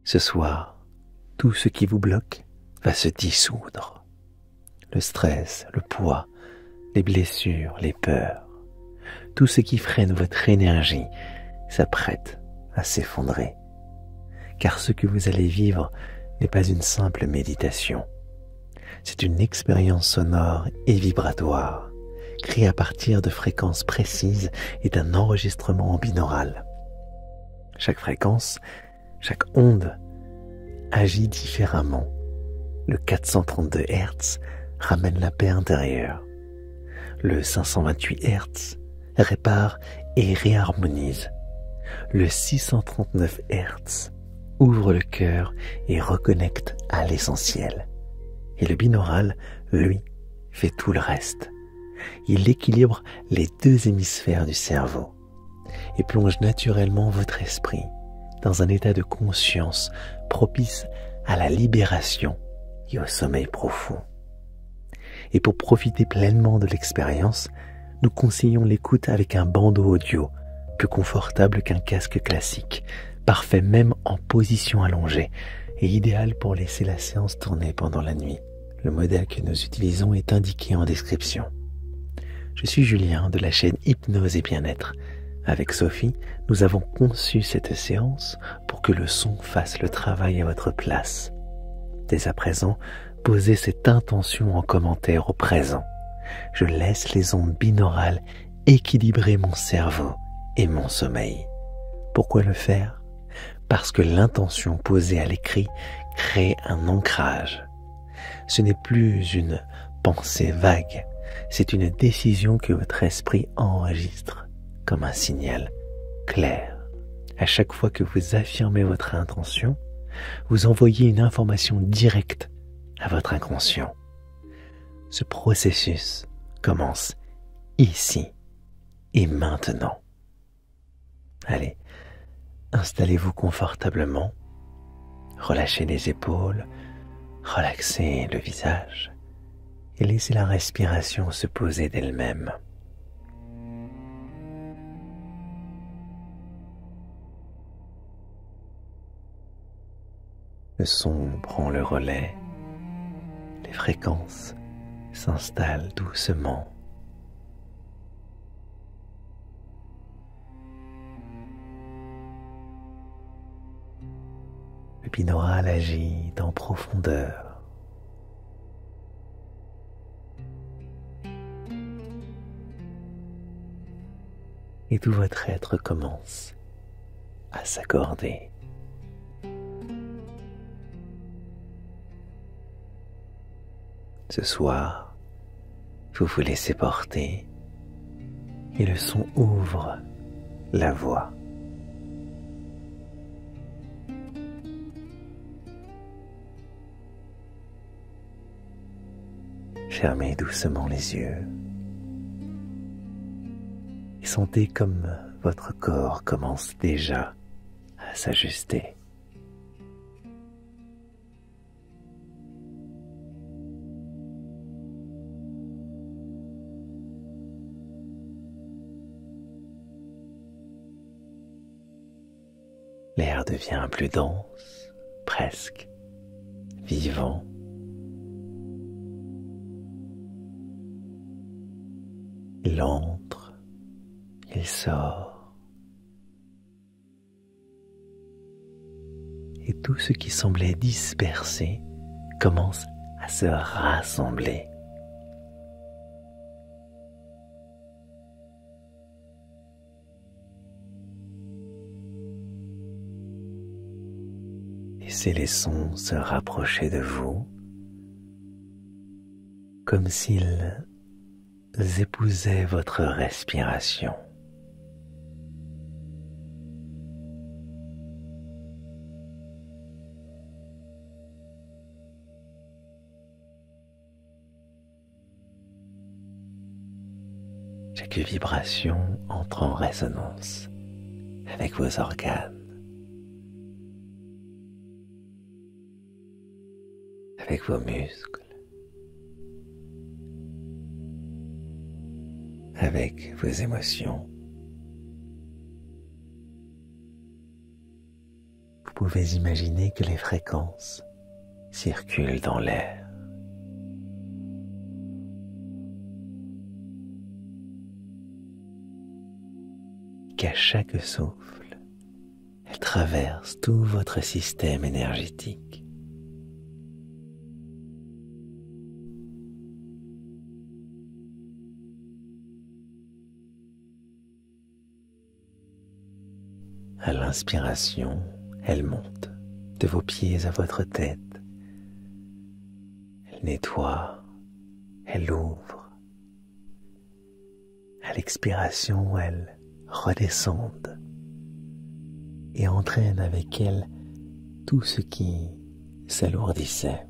Ce soir, tout ce qui vous bloque va se dissoudre. Le stress, le poids, les blessures, les peurs, tout ce qui freine votre énergie s'apprête à s'effondrer. Car ce que vous allez vivre n'est pas une simple méditation. C'est une expérience sonore et vibratoire, créée à partir de fréquences précises et d'un enregistrement en binaural. Chaque fréquence, chaque onde agit différemment. Le 432 Hz ramène la paix intérieure. Le 528 Hz répare et réharmonise. Le 639 Hz ouvre le cœur et reconnecte à l'essentiel. Et le binaural, lui, fait tout le reste. Il équilibre les deux hémisphères du cerveau et plonge naturellement votre esprit dans un état de conscience propice à la libération et au sommeil profond. Et pour profiter pleinement de l'expérience, nous conseillons l'écoute avec un bandeau audio plus confortable qu'un casque classique, parfait même en position allongée et idéal pour laisser la séance tourner pendant la nuit. Le modèle que nous utilisons est indiqué en description. Je suis Julien de la chaîne Hypnose et Bien-être. Avec Sophie, nous avons conçu cette séance pour que le son fasse le travail à votre place. Dès à présent, posez cette intention en commentaire au présent. Je laisse les ondes binaurales équilibrer mon cerveau et mon sommeil. Pourquoi le faire? Parce que l'intention posée à l'écrit crée un ancrage. Ce n'est plus une pensée vague, c'est une décision que votre esprit enregistre comme un signal clair. À chaque fois que vous affirmez votre intention, vous envoyez une information directe à votre inconscient. Ce processus commence ici et maintenant. Allez, installez-vous confortablement, relâchez les épaules, relaxez le visage et laissez la respiration se poser d'elle-même. Le son prend le relais, les fréquences s'installent doucement. Le binaural agit en profondeur. Et tout votre être commence à s'accorder. Ce soir, vous vous laissez porter et le son ouvre la voix. Fermez doucement les yeux et sentez comme votre corps commence déjà à s'ajuster. L'air devient plus dense, presque vivant. Il entre, il sort. Et tout ce qui semblait dispersé commence à se rassembler. Laissez les sons se rapprocher de vous, comme s'ils épousaient votre respiration. Chaque vibration entre en résonance avec vos organes, avec vos muscles, avec vos émotions. Vous pouvez imaginer que les fréquences circulent dans l'air. Qu'à chaque souffle, elles traversent tout votre système énergétique. À l'inspiration, elle monte de vos pieds à votre tête. Elle nettoie, elle ouvre. À l'expiration, elle redescend et entraîne avec elle tout ce qui s'alourdissait.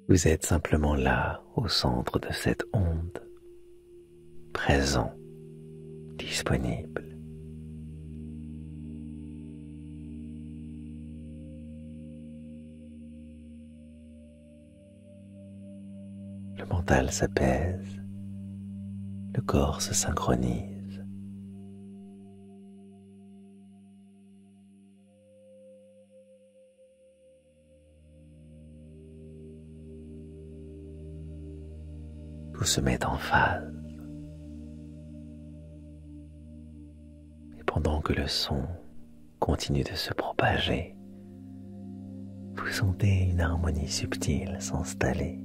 Vous êtes simplement là, au centre de cette onde, présent, disponible. Le mental s'apaise, le corps se synchronise. Tout se met en phase. Et pendant que le son continue de se propager, vous sentez une harmonie subtile s'installer.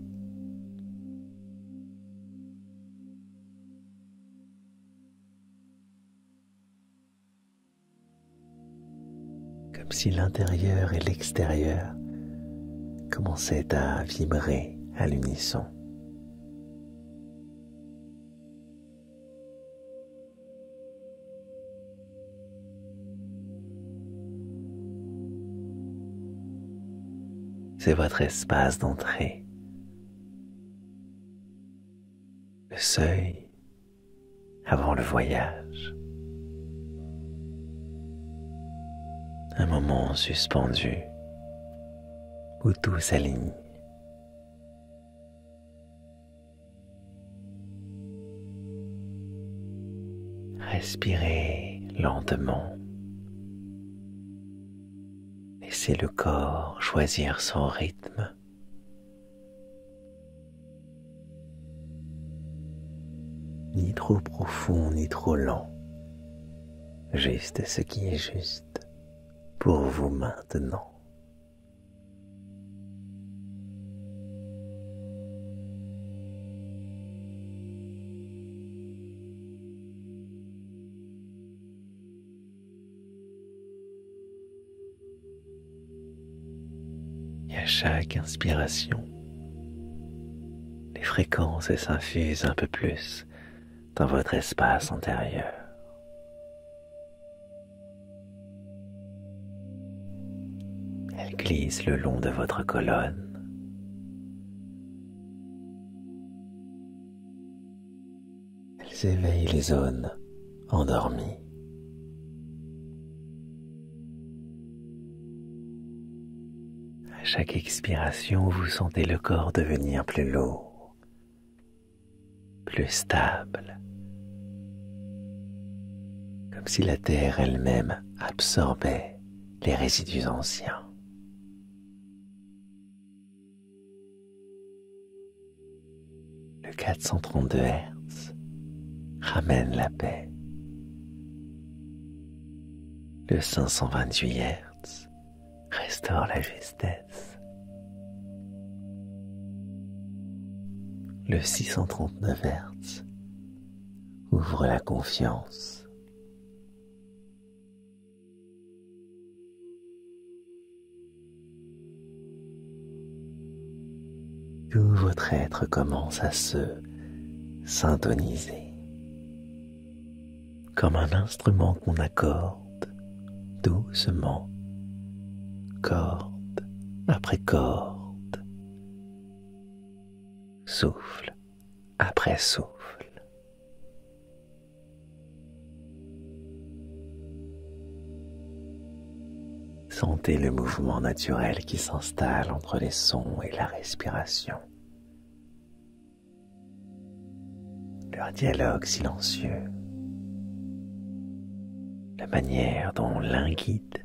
Comme si l'intérieur et l'extérieur commençaient à vibrer à l'unisson. C'est votre espace d'entrée. Le seuil avant le voyage. Un moment suspendu où tout s'aligne. Respirez lentement. Laissez le corps choisir son rythme. Ni trop profond, ni trop lent. Juste ce qui est juste pour vous maintenant. Et à chaque inspiration, les fréquences s'infusent un peu plus dans votre espace intérieur. Elles glissent le long de votre colonne. Elles éveillent les zones endormies. À chaque expiration, vous sentez le corps devenir plus lourd, plus stable, comme si la terre elle-même absorbait les résidus anciens. Le 432 Hz ramène la paix. Le 528 Hz restaure la justesse. Le 639 Hz ouvre la confiance. Tout votre être commence à se syntoniser, comme un instrument qu'on accorde doucement, corde après corde, souffle après souffle. Sentez le mouvement naturel qui s'installe entre les sons et la respiration. Leur dialogue silencieux. La manière dont l'un guide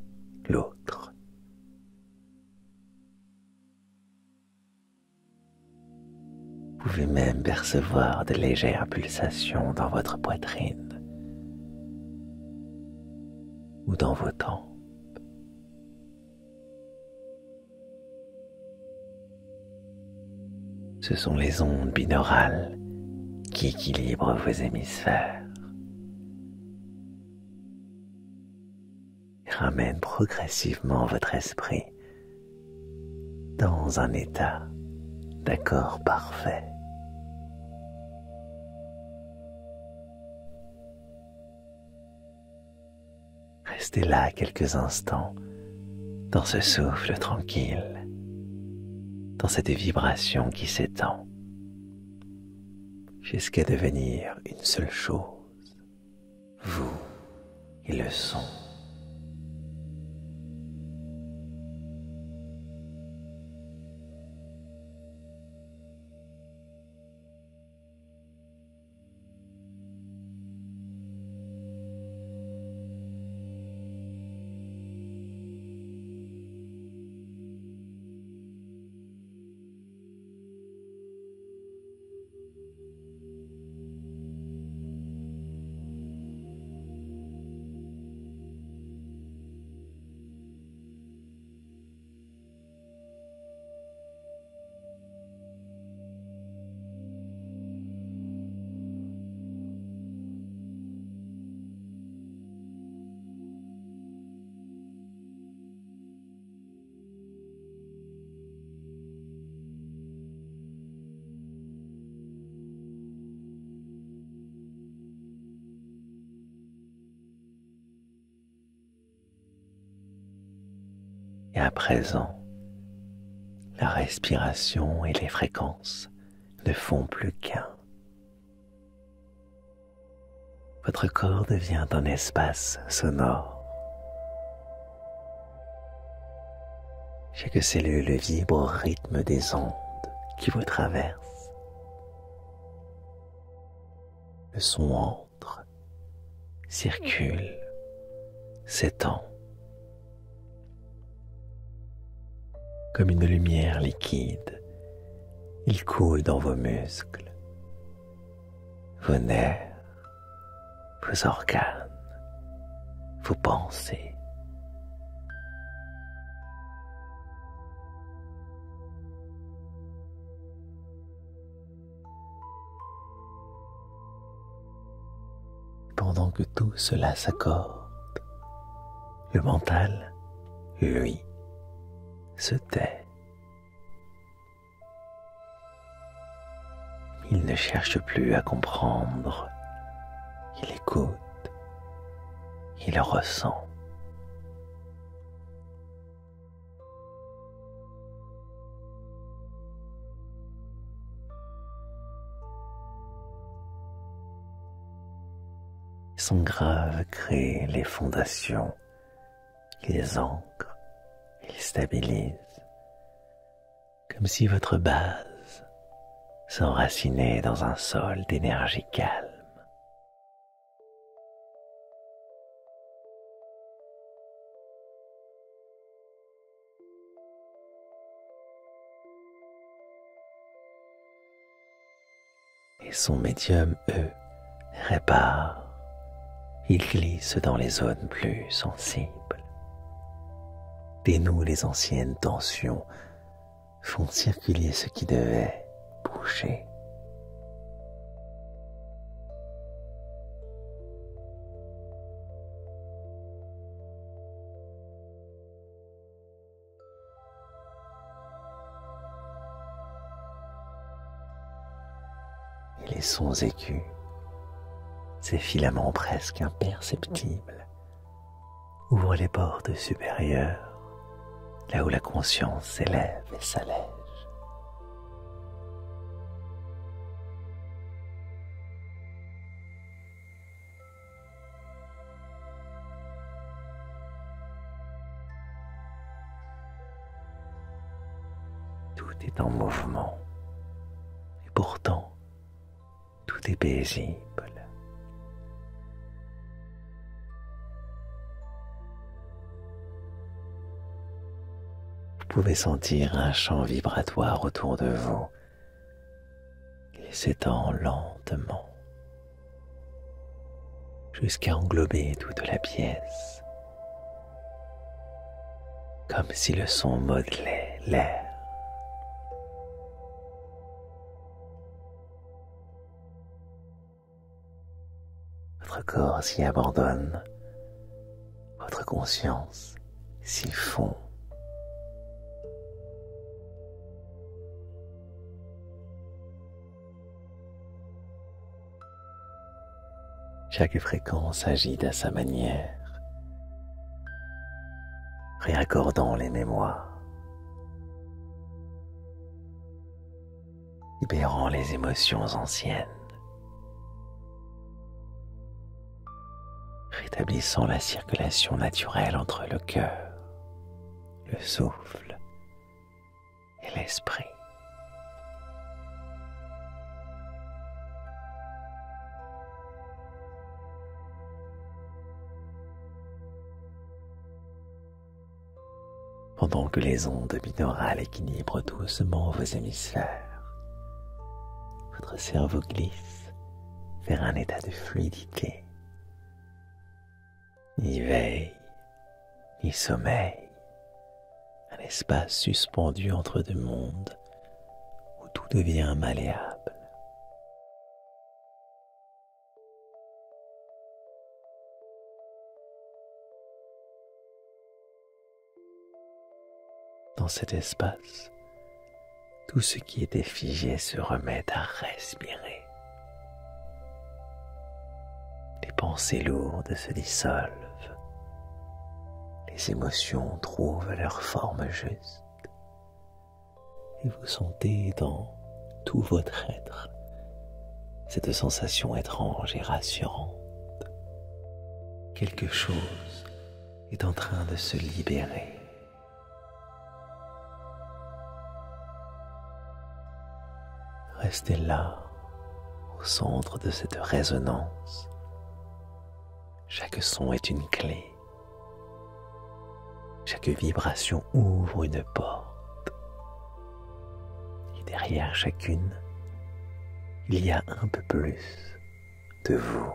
l'autre. Vous pouvez même percevoir de légères pulsations dans votre poitrine ou dans vos tempes. Ce sont les ondes binaurales qui équilibrent vos hémisphères et ramènent progressivement votre esprit dans un état d'accord parfait. Restez là quelques instants dans ce souffle tranquille, dans cette vibration qui s'étend jusqu'à devenir une seule chose, vous et le son. Et à présent, la respiration et les fréquences ne font plus qu'un. Votre corps devient un espace sonore. Chaque cellule vibre au rythme des ondes qui vous traversent. Le son entre, circule, s'étend. Comme une lumière liquide, il coule dans vos muscles, vos nerfs, vos organes, vos pensées. Pendant que tout cela s'accorde, le mental, lui, se tait. Il ne cherche plus à comprendre, il écoute, il ressent. Son grave crée les fondations, il les ancre, il stabilise, comme si votre base s'enracinait dans un sol d'énergie calme. Et son médium, eux, répare. Il glisse dans les zones plus sensibles, dénoue les anciennes tensions, font circuler ce qui devait bouger. Et les sons aigus, ces filaments presque imperceptibles, ouvrent les portes supérieures, là où la conscience s'élève et s'allège. Tout est en mouvement. Et pourtant, tout est paisible. Vous pouvez sentir un champ vibratoire autour de vous qui s'étend lentement jusqu'à englober toute la pièce, comme si le son modelait l'air. Votre corps s'y abandonne, votre conscience s'y fond. Chaque fréquence agit à sa manière, réaccordant les mémoires, libérant les émotions anciennes, rétablissant la circulation naturelle entre le cœur, le souffle et l'esprit. Pendant que les ondes binaurales équilibrent doucement vos hémisphères, votre cerveau glisse vers un état de fluidité. Ni veille, ni sommeil, un espace suspendu entre deux mondes où tout devient malléable. Dans cet espace, tout ce qui était figé se remet à respirer. Les pensées lourdes se dissolvent. Les émotions trouvent leur forme juste. Et vous sentez dans tout votre être cette sensation étrange et rassurante. Quelque chose est en train de se libérer. Restez là, au centre de cette résonance. Chaque son est une clé. Chaque vibration ouvre une porte. Et derrière chacune, il y a un peu plus de vous.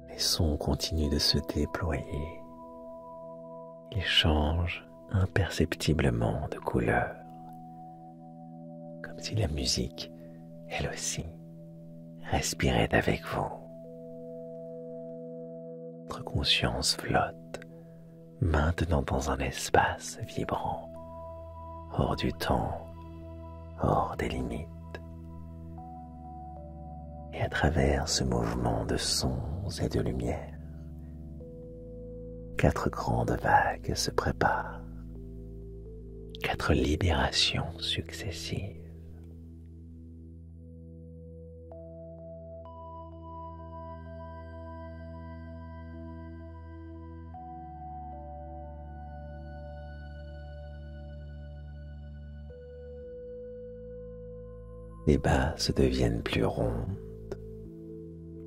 Les sons continuent de se déployer. Ils changent imperceptiblement de couleur, comme si la musique, elle aussi, respirait avec vous. Votre conscience flotte, maintenant dans un espace vibrant, hors du temps, hors des limites. Et à travers ce mouvement de sons et de lumière, 4 grandes vagues se préparent, 4 libérations successives. Les basses deviennent plus rondes,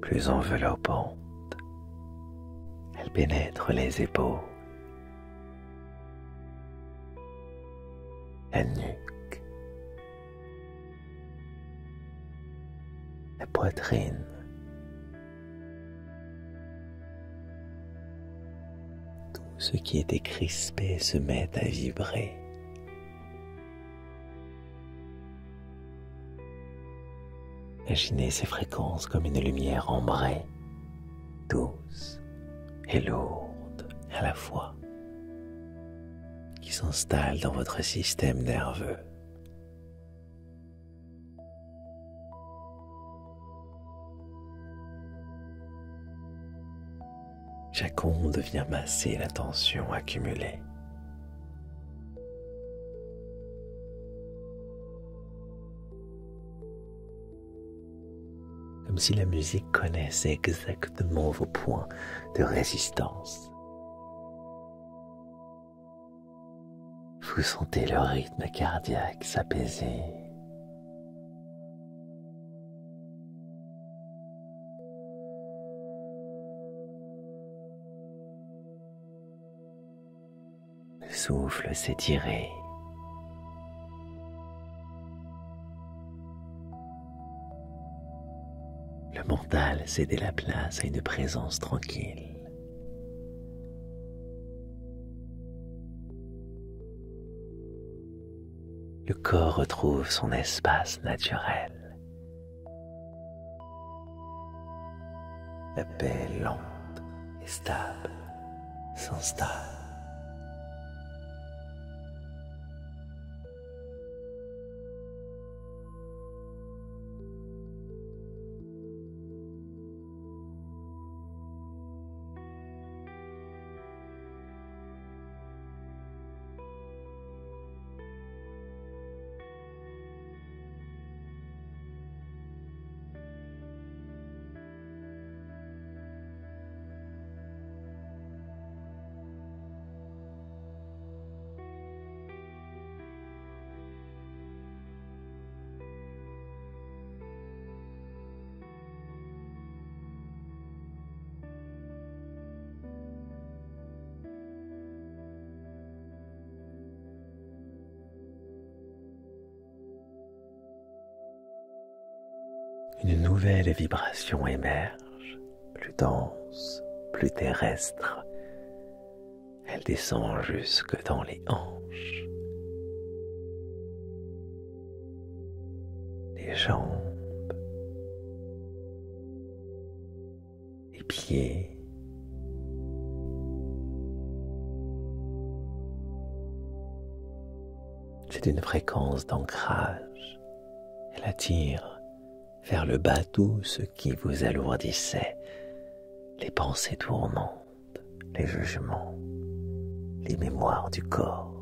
plus enveloppantes. Elles pénètrent les épaules, la nuque, la poitrine, tout ce qui était crispé se met à vibrer. Imaginez ces fréquences comme une lumière ambrée, douce et lourde à la fois, qui s'installe dans votre système nerveux. Chaque onde vient masser la tension accumulée. Comme si la musique connaissait exactement vos points de résistance. Vous sentez le rythme cardiaque s'apaiser. Le souffle s'étirer. Le mental céder la place à une présence tranquille. Le corps retrouve son espace naturel. La paix lente et stable s'installe. Une nouvelle vibration émerge, plus dense, plus terrestre. Elle descend jusque dans les hanches, les jambes, les pieds, c'est une fréquence d'ancrage. Elle attire vers le bas tout ce qui vous alourdissait, les pensées tournantes, les jugements, les mémoires du corps.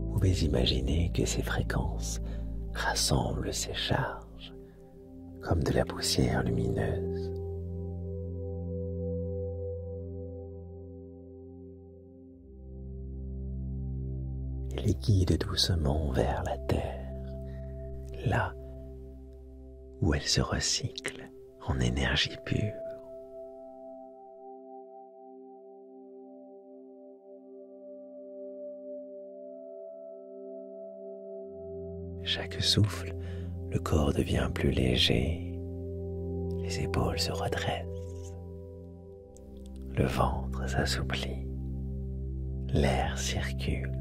Vous pouvez imaginer que ces fréquences rassemblent ces charges comme de la poussière lumineuse. Les guide doucement vers la terre, là où elle se recycle en énergie pure. Chaque souffle, le corps devient plus léger, les épaules se redressent, le ventre s'assouplit, l'air circule.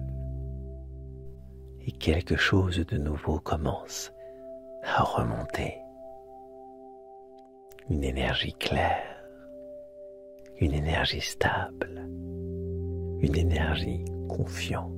Et quelque chose de nouveau commence à remonter. Une énergie claire, une énergie stable, une énergie confiante.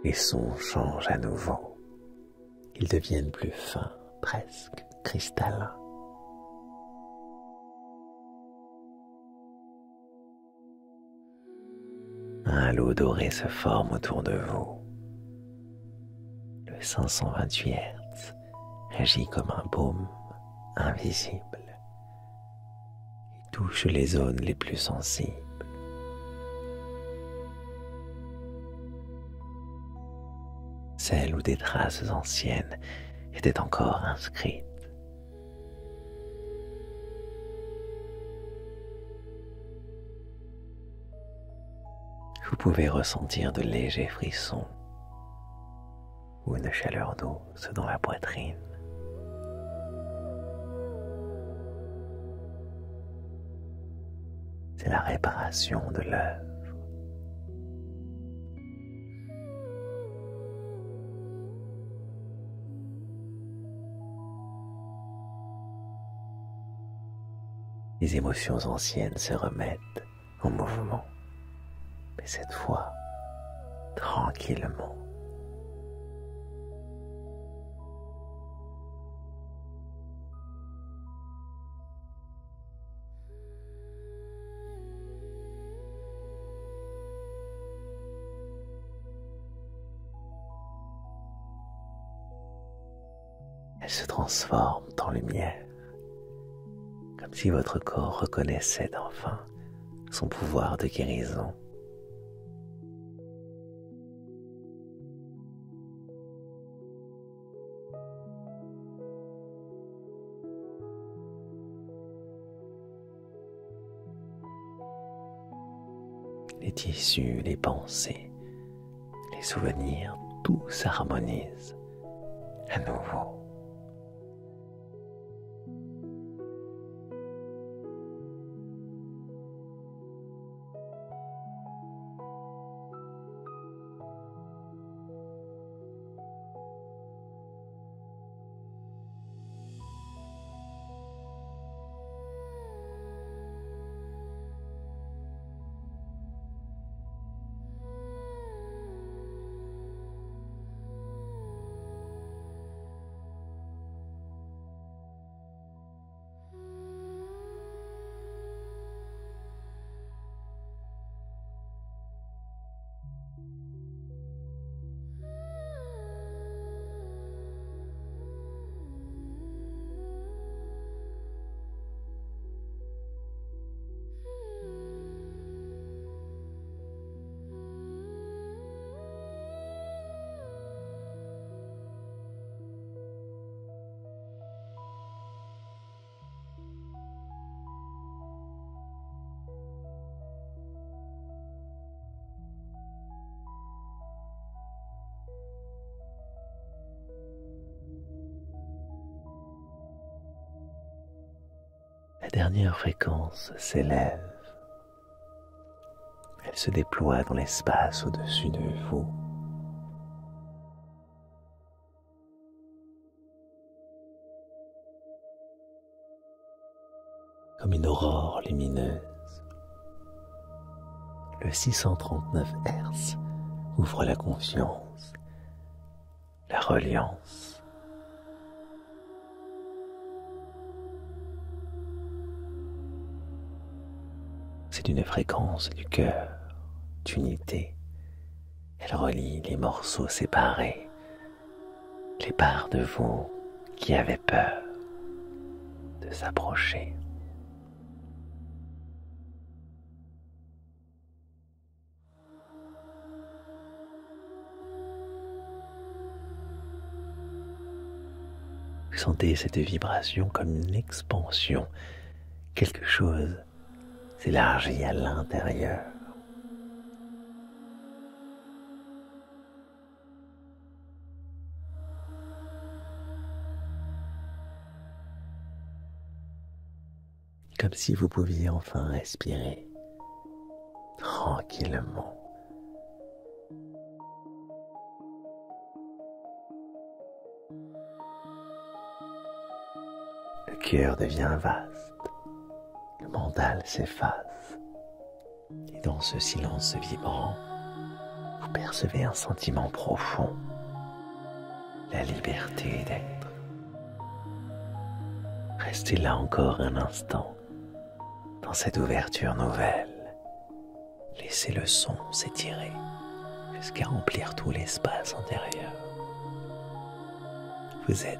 Les sons changent à nouveau. Ils deviennent plus fins, presque cristallins. Un halo doré se forme autour de vous. Le 528 Hz agit comme un baume invisible. Il touche les zones les plus sensibles. celles où des traces anciennes étaient encore inscrites. Vous pouvez ressentir de légers frissons ou une chaleur douce dans la poitrine. C'est la réparation de l'œuvre. Les émotions anciennes se remettent en mouvement, mais cette fois, tranquillement. Elles se transforment en lumière, comme si votre corps reconnaissait enfin son pouvoir de guérison. Les tissus, les pensées, les souvenirs, tout s'harmonise à nouveau. La dernière fréquence s'élève. Elle se déploie dans l'espace au-dessus de vous. Comme une aurore lumineuse. Le 639 Hz ouvre la confiance, la reliance. C'est une fréquence du cœur, d'unité. Elle relie les morceaux séparés, les parts de vous qui avaient peur de s'approcher. Vous sentez cette vibration comme une expansion, quelque chose s'élargit à l'intérieur. Comme si vous pouviez enfin respirer tranquillement. Le cœur devient vaste. Le mental s'efface et dans ce silence vibrant, vous percevez un sentiment profond, la liberté d'être. Restez là encore un instant, dans cette ouverture nouvelle. Laissez le son s'étirer jusqu'à remplir tout l'espace intérieur. Vous êtes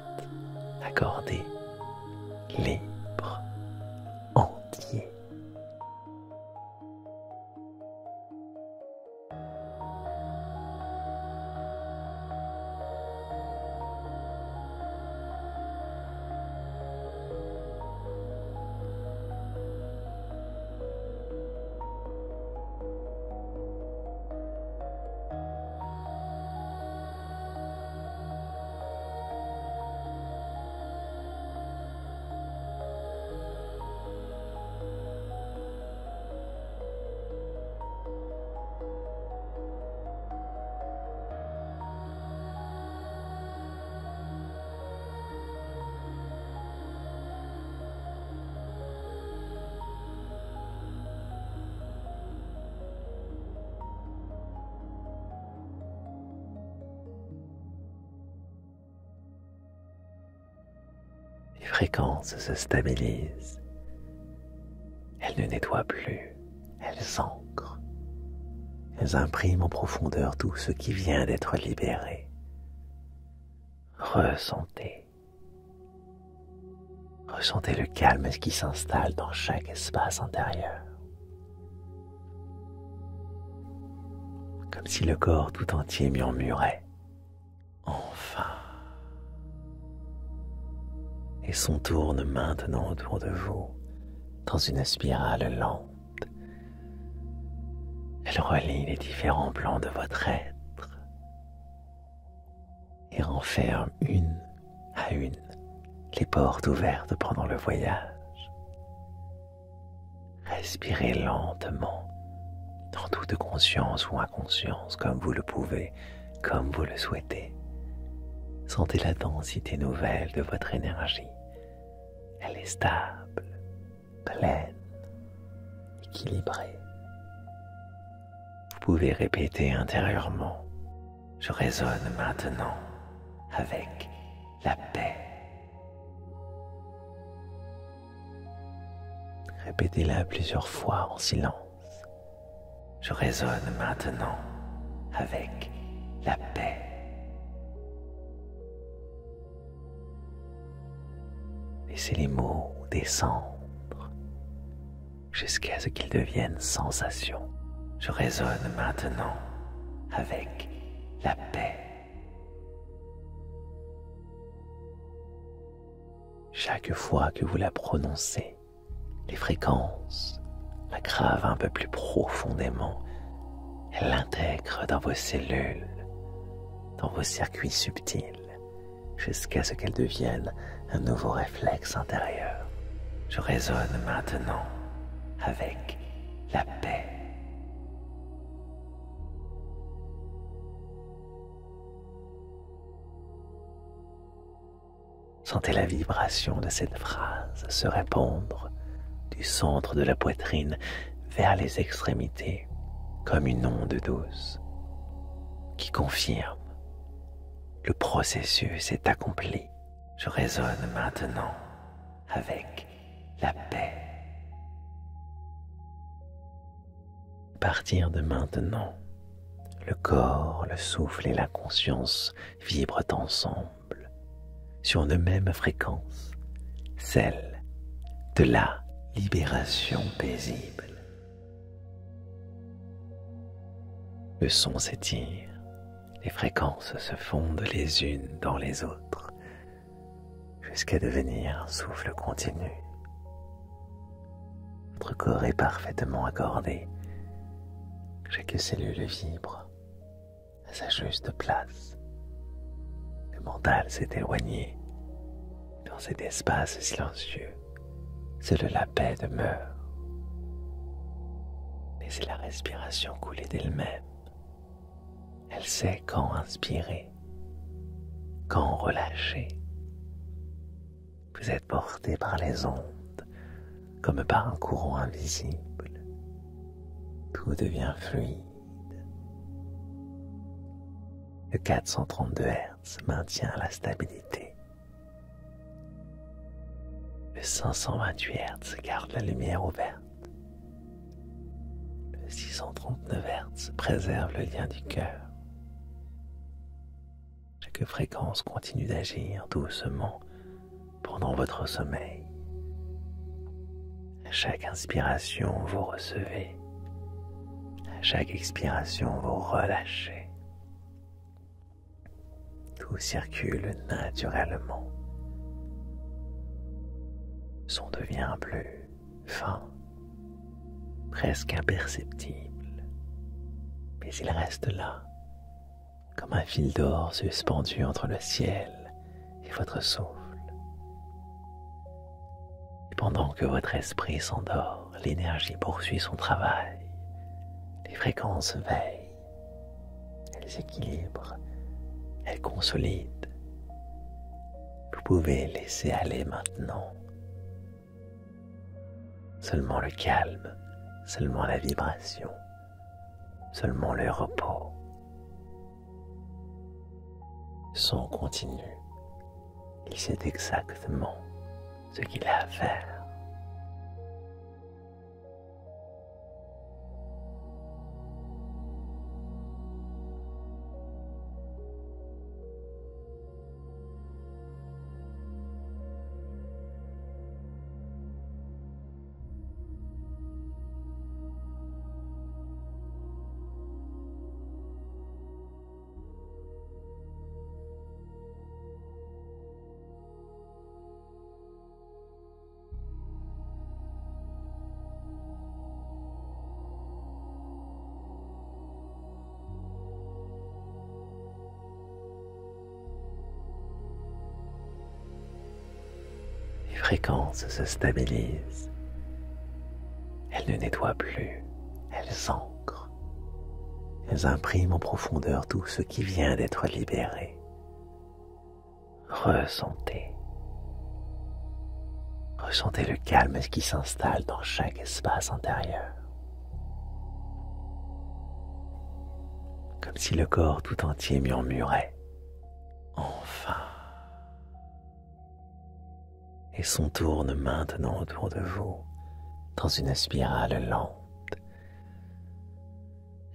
accordé, libre, entier. Les fréquences se stabilisent. Elles ne nettoient plus, elles ancrent. Elles impriment en profondeur tout ce qui vient d'être libéré. Ressentez. Ressentez le calme qui s'installe dans chaque espace intérieur. Comme si le corps tout entier murmurait « Enfin !» et s'entourne maintenant autour de vous dans une spirale lente. Elle relie les différents plans de votre être et renferme une à une les portes ouvertes pendant le voyage. Respirez lentement, en toute conscience ou inconscience, comme vous le pouvez, comme vous le souhaitez. Sentez la densité nouvelle de votre énergie. Elle est stable, pleine, équilibrée. Vous pouvez répéter intérieurement « Je résonne maintenant avec la paix ». Répétez-la plusieurs fois en silence. Je résonne maintenant avec la paix. Laissez les mots descendre jusqu'à ce qu'ils deviennent sensations. Je résonne maintenant avec la paix. Chaque fois que vous la prononcez, les fréquences la gravent un peu plus profondément. Elle l'intègre dans vos cellules, dans vos circuits subtils, jusqu'à ce qu'elle devienne un nouveau réflexe intérieur. Je résonne maintenant avec la paix. Sentez la vibration de cette phrase se répandre du centre de la poitrine vers les extrémités comme une onde douce qui confirme le processus est accompli. Je résonne maintenant avec la paix. À partir de maintenant, le corps, le souffle et la conscience vibrent ensemble sur une même fréquence, celle de la libération paisible. Le son s'étire, les fréquences se fondent les unes dans les autres, jusqu'à devenir un souffle continu. Votre corps est parfaitement accordé, chaque cellule vibre à sa juste place. Le mental s'est éloigné. Dans cet espace silencieux, seule la paix demeure. Laissez la respiration couler d'elle-même. Elle sait quand inspirer, quand relâcher. Vous êtes porté par les ondes, comme par un courant invisible. Tout devient fluide. Le 432 Hz maintient la stabilité. Le 528 Hz garde la lumière ouverte. Le 639 Hz préserve le lien du cœur. Chaque fréquence continue d'agir doucement pendant votre sommeil. À chaque inspiration, vous recevez. À chaque expiration, vous relâchez. Tout circule naturellement. Le son devient plus fin, presque imperceptible, mais il reste là, comme un fil d'or suspendu entre le ciel et votre souffle. Et pendant que votre esprit s'endort, l'énergie poursuit son travail. Les fréquences veillent, elles s'équilibrent, elles consolident. Vous pouvez laisser aller maintenant. Seulement le calme, seulement la vibration, seulement le repos. Le son continue. Il sait exactement ce qu'il a à faire. Les fréquences se stabilisent. Elles ne nettoient plus, elles ancrent. Elles impriment en profondeur tout ce qui vient d'être libéré. Ressentez. Ressentez le calme qui s'installe dans chaque espace intérieur. Comme si le corps tout entier murmurait « Enfin !» et s'entourne maintenant autour de vous dans une spirale lente.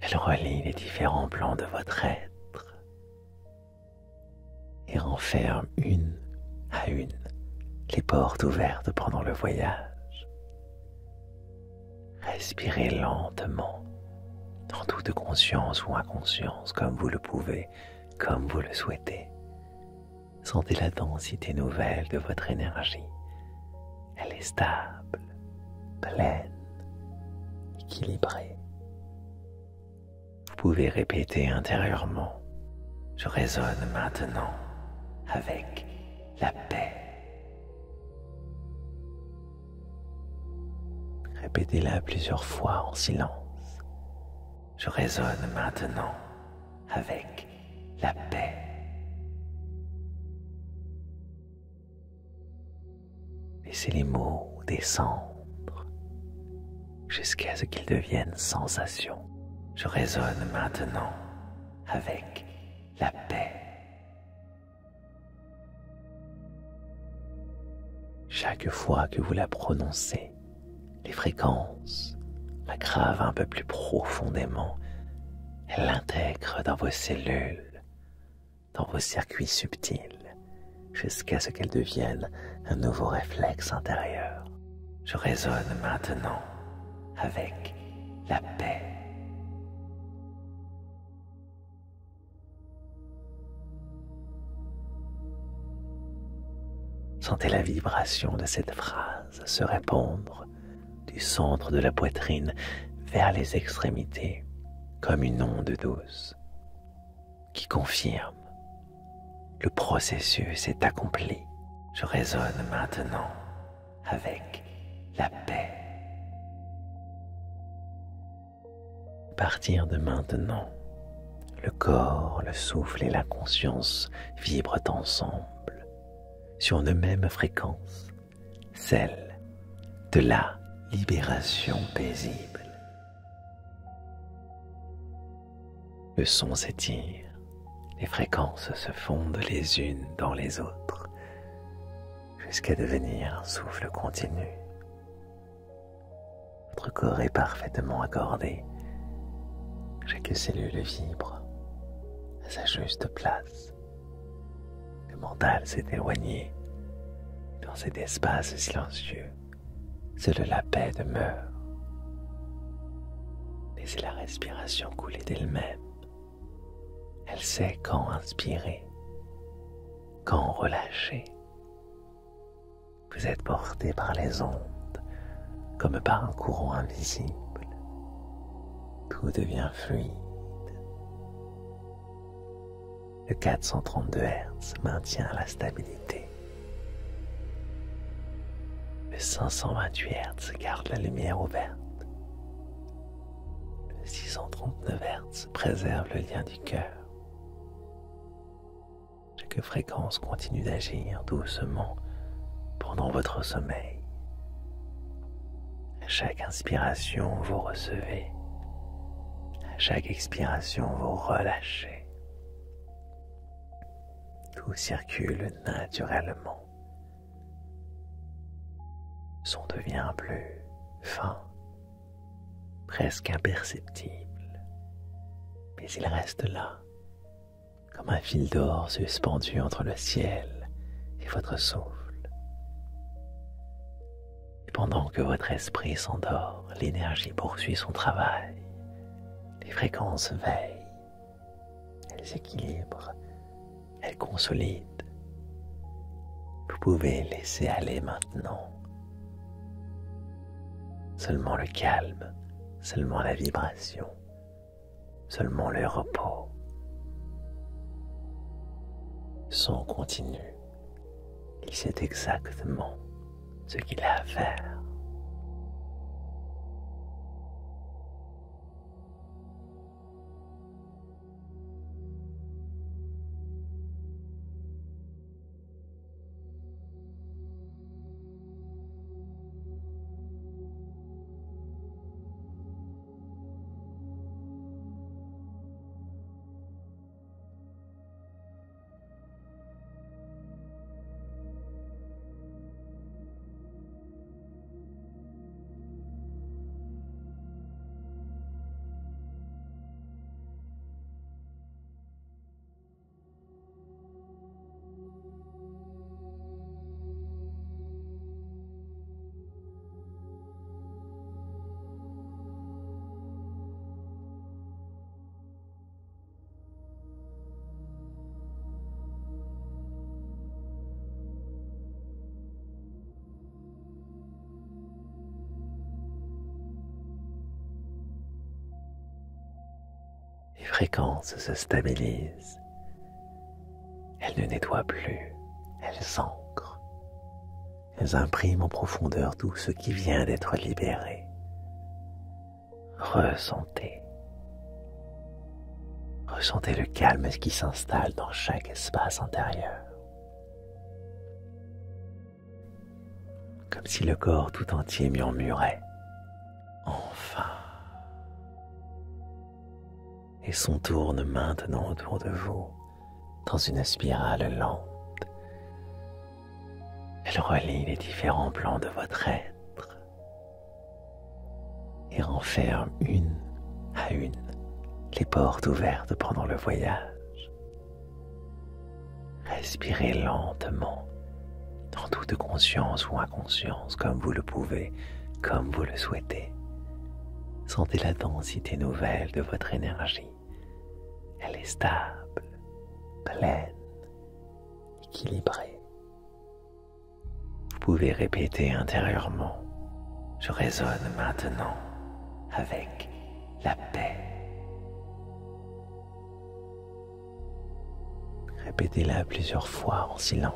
Elle relie les différents plans de votre être et renferme une à une les portes ouvertes pendant le voyage. Respirez lentement, en toute conscience ou inconscience, comme vous le pouvez, comme vous le souhaitez. Sentez la densité nouvelle de votre énergie. Elle est stable, pleine, équilibrée. Vous pouvez répéter intérieurement « Je résonne maintenant avec la paix ». Répétez-la plusieurs fois en silence. Je résonne maintenant avec la paix. Laissez les mots descendre jusqu'à ce qu'ils deviennent sensations. Je résonne maintenant avec la paix. Chaque fois que vous la prononcez, les fréquences la gravent un peu plus profondément. Elle l'intègre dans vos cellules, dans vos circuits subtils, jusqu'à ce qu'elle devienne un nouveau réflexe intérieur. Je résonne maintenant avec la paix. Sentez la vibration de cette phrase se répandre du centre de la poitrine vers les extrémités comme une onde douce qui confirme le processus est accompli. Je résonne maintenant avec la paix. À partir de maintenant, le corps, le souffle et la conscience vibrent ensemble sur une même fréquence, celle de la libération paisible. Le son s'étire, les fréquences se fondent les unes dans les autres, jusqu'à devenir un souffle continu. Votre corps est parfaitement accordé, chaque cellule vibre à sa juste place. Le mental s'est éloigné dans cet espace silencieux. Seule la paix demeure. Laissez la respiration couler d'elle-même. Elle sait quand inspirer, quand relâcher. Vous êtes porté par les ondes, comme par un courant invisible. Tout devient fluide. Le 432 Hz maintient la stabilité. Le 528 Hz garde la lumière ouverte. Le 639 Hz préserve le lien du cœur. Chaque fréquence continue d'agir doucement pendant votre sommeil. À chaque inspiration, vous recevez. À chaque expiration, vous relâchez. Tout circule naturellement. son devient plus fin, presque imperceptible, mais il reste là, comme un fil d'or suspendu entre le ciel et votre souffle. Et pendant que votre esprit s'endort, l'énergie poursuit son travail, les fréquences veillent, elles équilibrent, elles consolident. Vous pouvez laisser aller maintenant. Seulement le calme, seulement la vibration, seulement le repos. Son continu, il sait exactement ce qu'il a à faire. Les fréquences se stabilisent. Elles ne nettoient plus, elles s'ancrent. Elles impriment en profondeur tout ce qui vient d'être libéré. Ressentez. Ressentez le calme qui s'installe dans chaque espace intérieur. Comme si le corps tout entier murmurait « Enfin !» et son tourne maintenant autour de vous dans une spirale lente. Elle relie les différents plans de votre être et renferme une à une les portes ouvertes pendant le voyage. Respirez lentement, en toute conscience ou inconscience, comme vous le pouvez, comme vous le souhaitez. Sentez la densité nouvelle de votre énergie. Elle est stable, pleine, équilibrée. Vous pouvez répéter intérieurement « Je résonne maintenant avec la paix ». Répétez-la plusieurs fois en silence.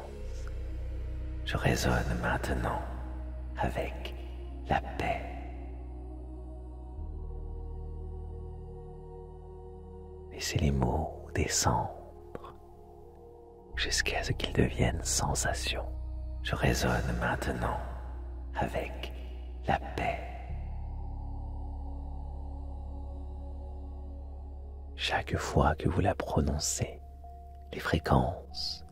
Je résonne maintenant avec la paix. Laissez les mots descendre jusqu'à ce qu'ils deviennent sensation. Je résonne maintenant avec la paix. Chaque fois que vous la prononcez, les fréquences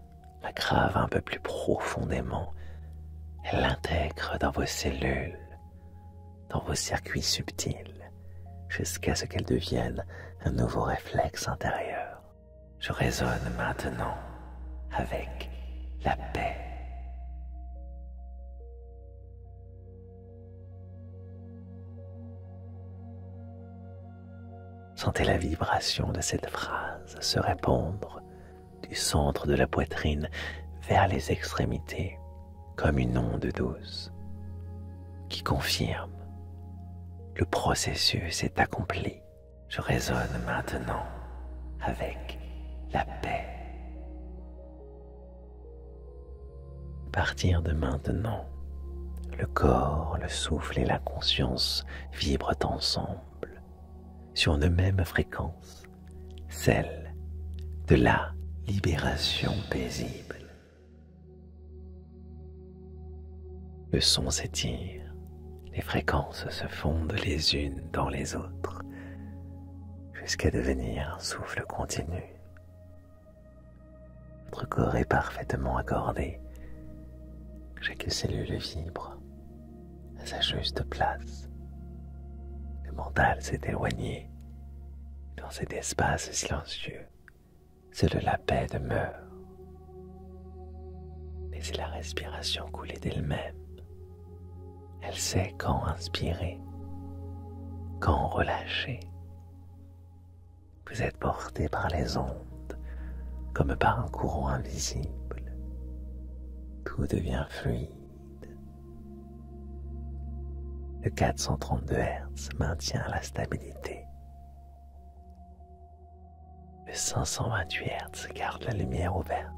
la gravent un peu plus profondément. Elle l'intègre dans vos cellules, dans vos circuits subtils, jusqu'à ce qu'elle devienne un nouveau réflexe intérieur. Je résonne maintenant avec la paix. Sentez la vibration de cette phrase se répandre du centre de la poitrine vers les extrémités comme une onde douce qui confirme le processus est accompli. Je résonne maintenant avec la paix. À partir de maintenant, le corps, le souffle et la conscience vibrent ensemble sur une même fréquence, celle de la libération paisible. Le son s'étire, les fréquences se fondent les unes dans les autres, jusqu'à devenir un souffle continu. Votre corps est parfaitement accordé, chaque cellule vibre, à sa juste place. Le mental s'est éloigné. Dans cet espace silencieux, seule la paix demeure. Laissez la respiration couler d'elle-même. Elle sait quand inspirer, quand relâcher. Vous êtes porté par les ondes, comme par un courant invisible. Tout devient fluide. Le 432 Hz maintient la stabilité. Le 528 Hz garde la lumière ouverte.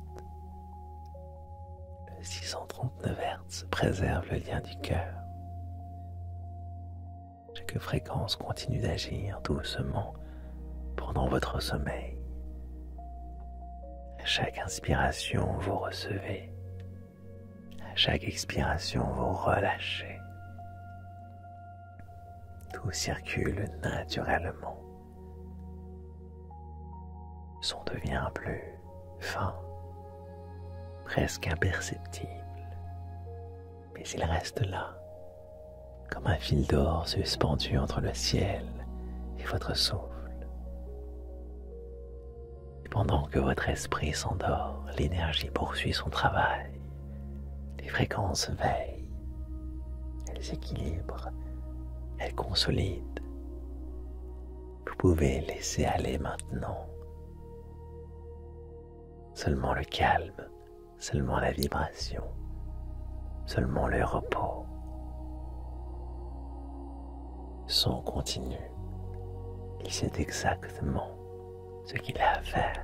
Le 639 Hz préserve le lien du cœur. Chaque fréquence continue d'agir doucement pendant votre sommeil. À chaque inspiration, vous recevez. À chaque expiration, vous relâchez. Tout circule naturellement. Le son devient plus fin, presque imperceptible, mais il reste là, comme un fil d'or suspendu entre le ciel et votre souffle. Et pendant que votre esprit s'endort, l'énergie poursuit son travail. Les fréquences veillent, elles s'équilibrent, elles consolident. Vous pouvez laisser aller maintenant. Seulement le calme, seulement la vibration, seulement le repos. Le son continue. Il sait exactement ce qu'il a à faire.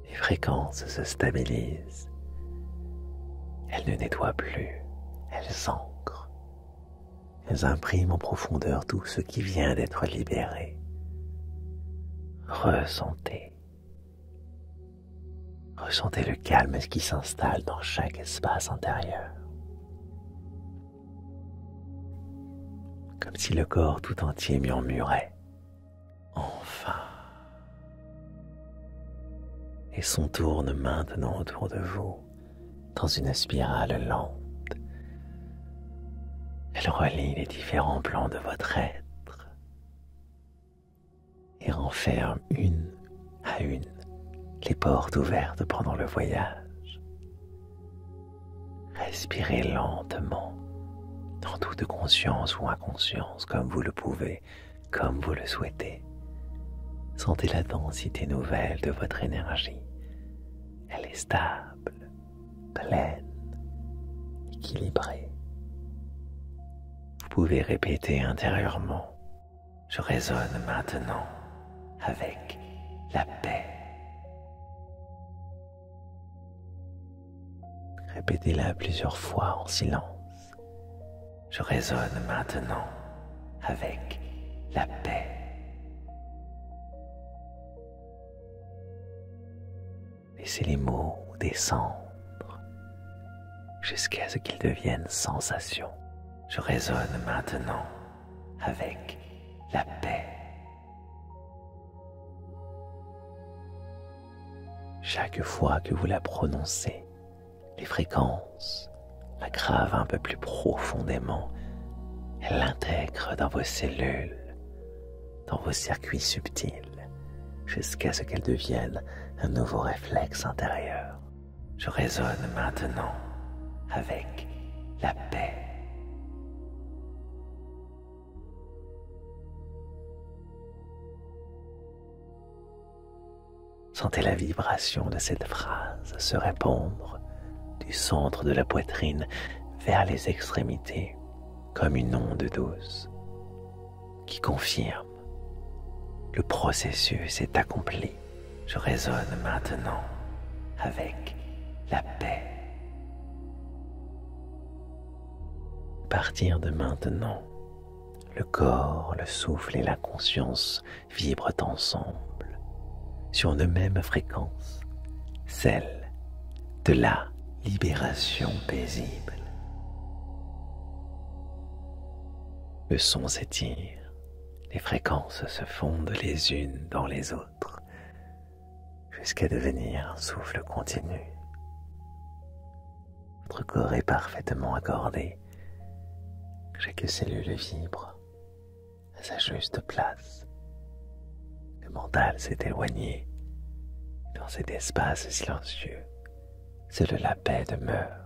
Les fréquences se stabilisent. Elles ne nettoient plus, elles ancrent. Elles impriment en profondeur tout ce qui vient d'être libéré. Ressentez. Ressentez le calme qui s'installe dans chaque espace intérieur. Comme si le corps tout entier murmurait « Enfin !» Et son tourne maintenant autour de vous dans une spirale lente. Elle relie les différents plans de votre être et renferme une à une les portes ouvertes pendant le voyage. Respirez lentement, en toute conscience ou inconscience, comme vous le pouvez, comme vous le souhaitez. Sentez la densité nouvelle de votre énergie. Elle est stable, pleine, équilibrée. Vous pouvez répéter intérieurement « Je résonne maintenant avec la paix ». Répétez-la plusieurs fois en silence. « Je résonne maintenant avec la paix ». Laissez les mots descendre jusqu'à ce qu'ils deviennent sensations. Je résonne maintenant avec la paix. Chaque fois que vous la prononcez, les fréquences la grave un peu plus profondément. Elle l'intègre dans vos cellules, dans vos circuits subtils, jusqu'à ce qu'elle devienne un nouveau réflexe intérieur. Je résonne maintenant avec la paix. Sentez la vibration de cette phrase se répandre du centre de la poitrine vers les extrémités comme une onde douce qui confirme le processus est accompli. Je résonne maintenant avec la paix. À partir de maintenant, le corps, le souffle et la conscience vibrent ensemble sur une même fréquence, celle de la libération paisible. Le son s'étire, les fréquences se fondent les unes dans les autres, jusqu'à devenir un souffle continu. Votre corps est parfaitement accordé, chaque cellule vibre à sa juste place. Le mental s'est éloigné dans cet espace silencieux, seule la paix demeure.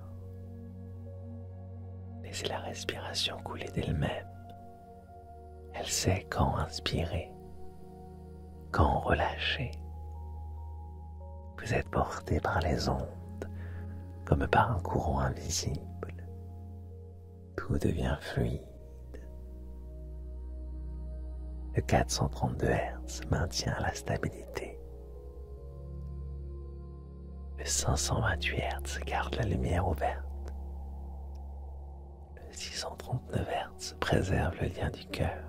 Laissez la respiration couler d'elle-même. Elle sait quand inspirer, quand relâcher. Vous êtes porté par les ondes, comme par un courant invisible. Tout devient fluide. Le 432 Hz maintient la stabilité. Le 528 Hz garde la lumière ouverte. Le 639 Hz préserve le lien du cœur.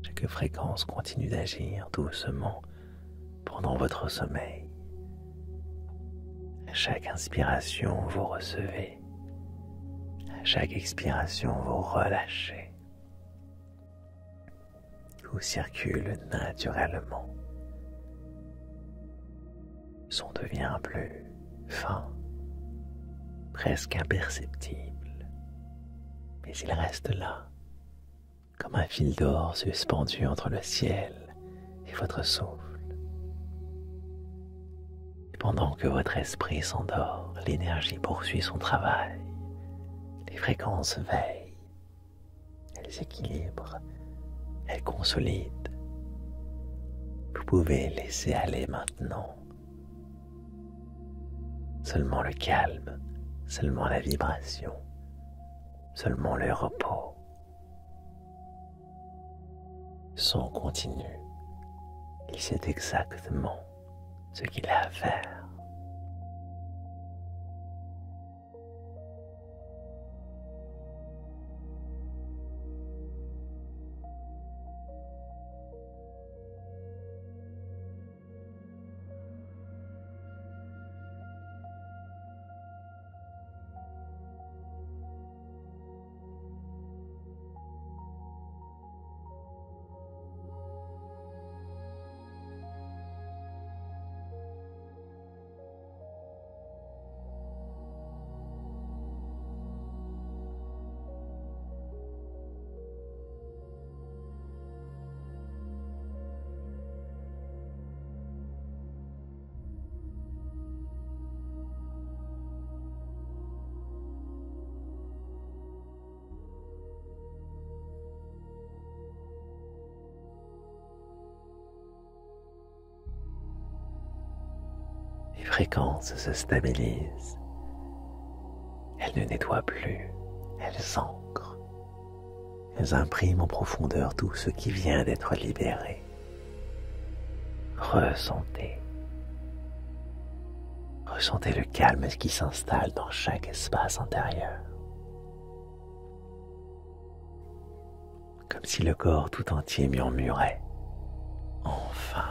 Chaque fréquence continue d'agir doucement pendant votre sommeil. À chaque inspiration, vous recevez. À chaque expiration, vous relâchez. Tout circule naturellement. Le son devient plus fin, presque imperceptible, mais il reste là, comme un fil d'or suspendu entre le ciel et votre souffle. Et pendant que votre esprit s'endort, l'énergie poursuit son travail. Les fréquences veillent, elles s'équilibrent, elles consolident. Vous pouvez laisser aller maintenant. Seulement le calme, seulement la vibration, seulement le repos. Le son continue. Il sait exactement ce qu'il a à faire. Les fréquences se stabilisent. Elles ne nettoient plus, elles ancrent. Elles impriment en profondeur tout ce qui vient d'être libéré. Ressentez. Ressentez le calme qui s'installe dans chaque espace intérieur. Comme si le corps tout entier murmurait « Enfin !»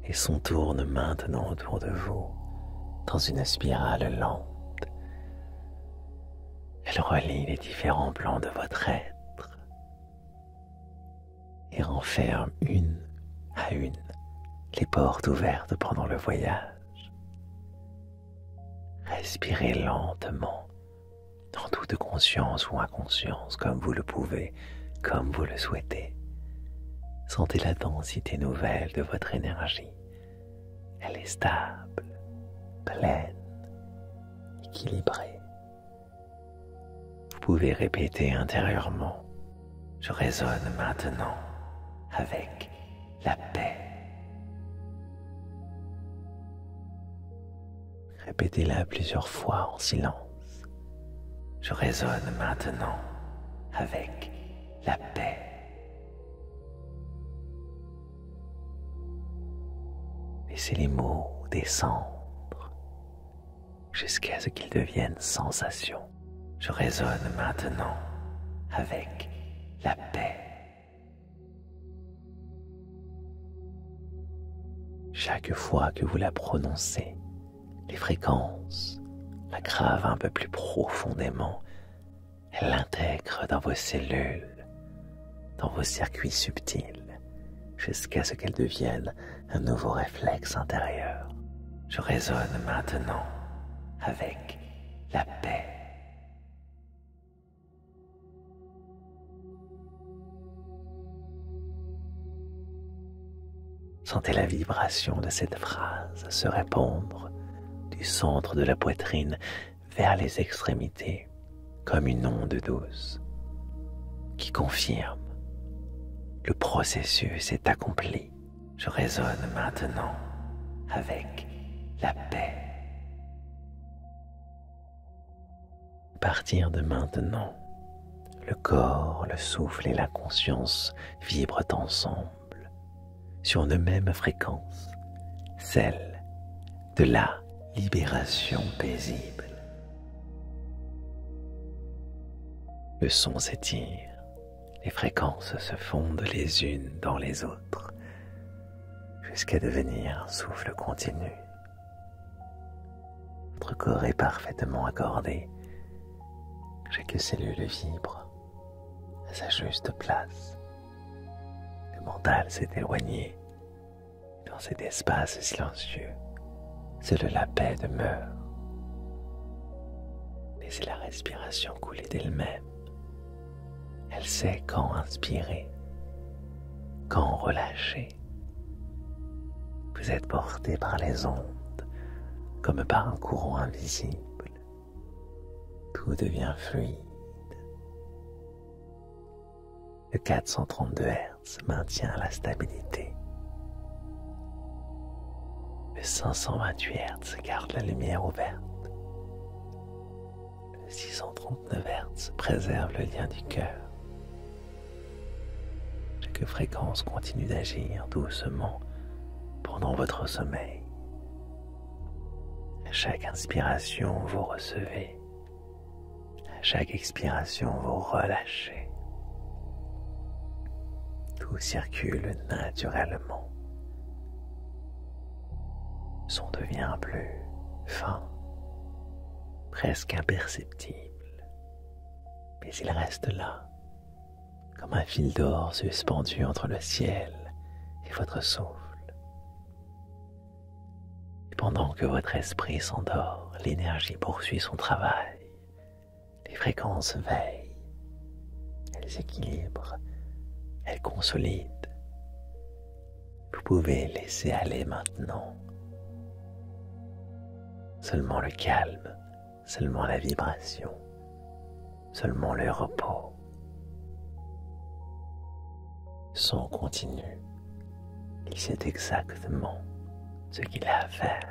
et s'entourne maintenant autour de vous dans une spirale lente. Elle relie les différents plans de votre être et renferme une à une les portes ouvertes pendant le voyage. Respirez lentement, en toute conscience ou inconscience, comme vous le pouvez, comme vous le souhaitez. Sentez la densité nouvelle de votre énergie. Elle est stable, pleine, équilibrée. Vous pouvez répéter intérieurement: je résonne maintenant avec la paix. Répétez-la plusieurs fois en silence. Je résonne maintenant avec la paix. Laissez les mots descendre jusqu'à ce qu'ils deviennent sensations. Je résonne maintenant avec la paix. Chaque fois que vous la prononcez, les fréquences la gravent un peu plus profondément. Elle l'intègre dans vos cellules, dans vos circuits subtils, jusqu'à ce qu'elle devienne un nouveau réflexe intérieur. Je résonne maintenant avec la paix. Sentez la vibration de cette phrase se répandre du centre de la poitrine vers les extrémités comme une onde douce qui confirme: le processus est accompli. Je résonne maintenant avec la paix. À partir de maintenant, le corps, le souffle et la conscience vibrent ensemble sur une même fréquence, celle de la libération paisible. Le son s'étire, les fréquences se fondent les unes dans les autres, jusqu'à devenir un souffle continu. Votre corps est parfaitement accordé, chaque cellule vibre à sa juste place. Le mental s'est éloigné, dans cet espace silencieux, seule la paix demeure. Laissez la respiration couler d'elle-même. Elle sait quand inspirer, quand relâcher. Vous êtes porté par les ondes, comme par un courant invisible. Tout devient fluide. Le 432 Hz maintient la stabilité. Le 528 Hz garde la lumière ouverte. Le 639 Hz préserve le lien du cœur. Chaque fréquence continue d'agir doucement pendant votre sommeil. À chaque inspiration, vous recevez. À chaque expiration, vous relâchez. Tout circule naturellement. Le son devient plus fin, presque imperceptible, mais il reste là, comme un fil d'or suspendu entre le ciel et votre souffle. Et pendant que votre esprit s'endort, l'énergie poursuit son travail. Les fréquences veillent, elles équilibrent, elles consolident. Vous pouvez laisser aller maintenant. Seulement le calme, seulement la vibration, seulement le repos. Le son continue. Il sait exactement ce qu'il a à faire.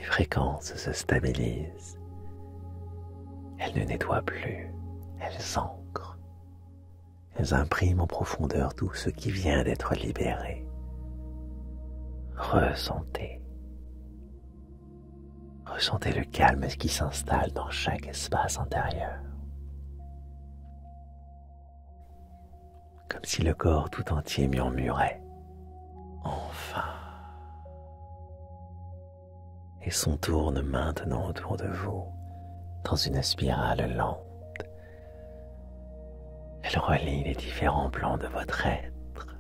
Les fréquences se stabilisent. Elles ne nettoient plus, elles ancrent. Elles impriment en profondeur tout ce qui vient d'être libéré. Ressentez. Ressentez le calme qui s'installe dans chaque espace intérieur. Comme si le corps tout entier murmurait « Enfin !» et s'entourne maintenant autour de vous dans une spirale lente. Elle relie les différents plans de votre être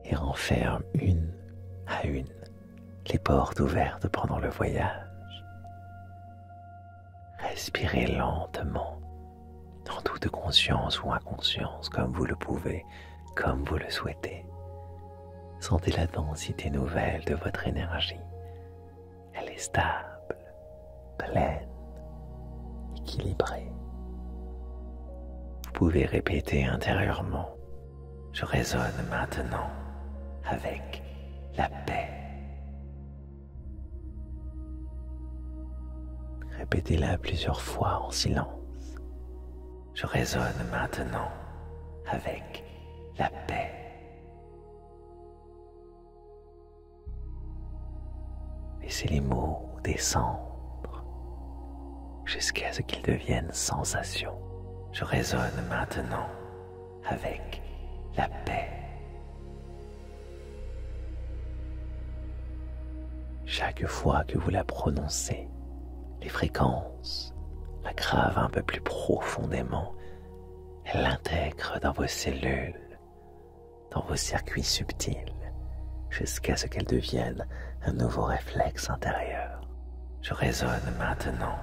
et renferme une à une les portes ouvertes pendant le voyage. Respirez lentement, en toute conscience ou inconscience, comme vous le pouvez, comme vous le souhaitez. Sentez la densité nouvelle de votre énergie. Elle est stable, pleine, équilibrée. Vous pouvez répéter intérieurement « Je résonne maintenant avec la paix ». Répétez-la plusieurs fois en silence. Je résonne maintenant avec la paix. Laissez les mots descendre jusqu'à ce qu'ils deviennent sensations. Je résonne maintenant avec la paix. Chaque fois que vous la prononcez, les fréquences la gravent un peu plus profondément. Elle l'intègre dans vos cellules, dans vos circuits subtils, jusqu'à ce qu'elle devienne un nouveau réflexe intérieur. Je résonne maintenant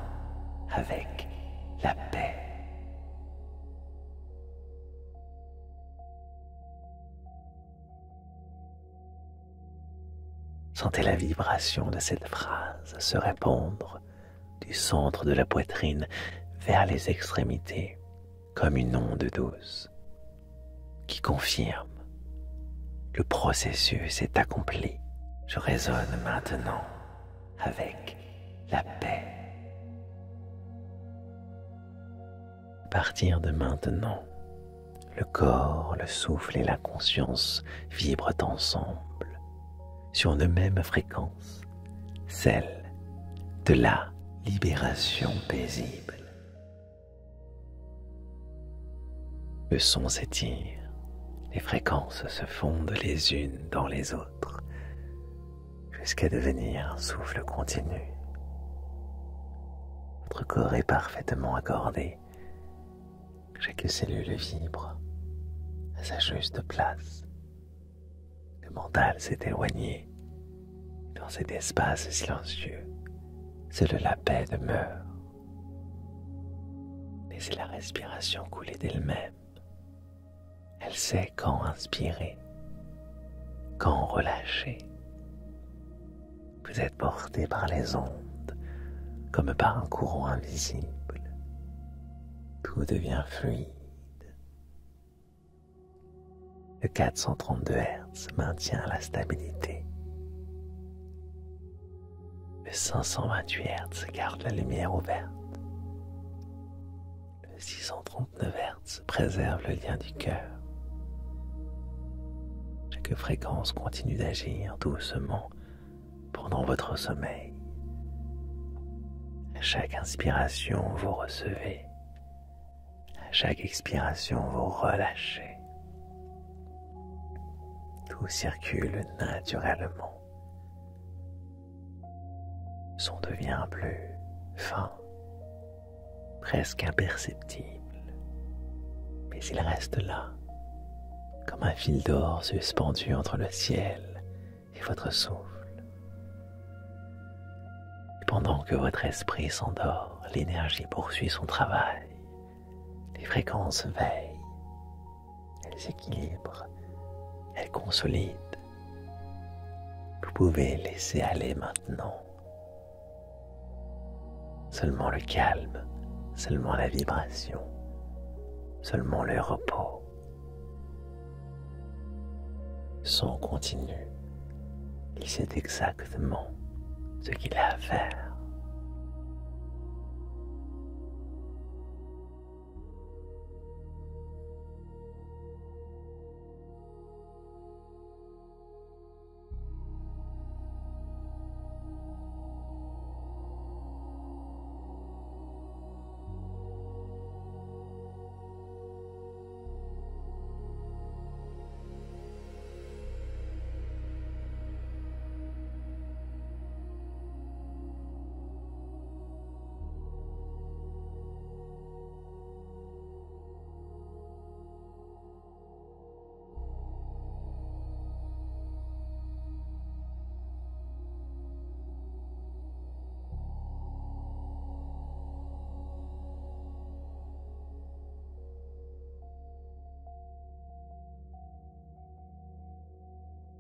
avec la paix. Sentez la vibration de cette phrase se répandre du centre de la poitrine vers les extrémités comme une onde douce qui confirme le processus est accompli. Je résonne maintenant avec la paix. À partir de maintenant, le corps, le souffle et la conscience vibrent ensemble sur une même fréquence, celle de la libération paisible. Le son s'étire, les fréquences se fondent les unes dans les autres, jusqu'à devenir un souffle continu. Votre corps est parfaitement accordé, chaque cellule vibre à sa juste place. Le mental s'est éloigné, dans cet espace silencieux, seule la paix demeure. Laissez la respiration couler d'elle-même. Elle sait quand inspirer, quand relâcher. Vous êtes porté par les ondes, comme par un courant invisible. Tout devient fluide. Le 432 Hz maintient la stabilité. Le 528 Hz garde la lumière ouverte. Le 639 Hz préserve le lien du cœur. Chaque fréquence continue d'agir doucement pendant votre sommeil. À chaque inspiration, vous recevez. À chaque expiration, vous relâchez. Tout circule naturellement. Le son devient plus fin, presque imperceptible, mais il reste là, comme un fil d'or suspendu entre le ciel et votre souffle. Et pendant que votre esprit s'endort, l'énergie poursuit son travail. Les fréquences veillent, elles s'équilibrent, elles consolident. Vous pouvez laisser aller maintenant. Seulement le calme, seulement la vibration, seulement le repos. Le son continue. Il sait exactement ce qu'il a à faire.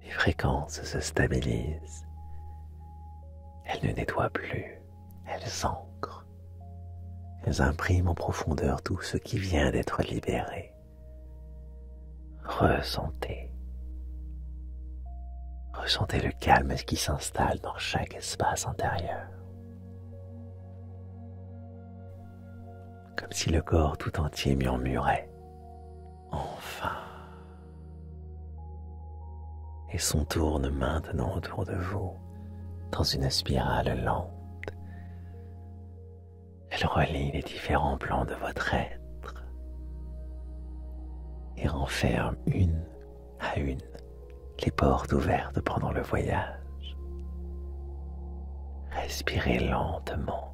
Les fréquences se stabilisent. Elles ne nettoient plus, elles ancrent. Elles impriment en profondeur tout ce qui vient d'être libéré. Ressentez. Ressentez le calme qui s'installe dans chaque espace intérieur. Comme si le corps tout entier murmurait « Enfin !» et son tourne maintenant autour de vous dans une spirale lente. Elle relie les différents plans de votre être et renferme une à une les portes ouvertes pendant le voyage. Respirez lentement,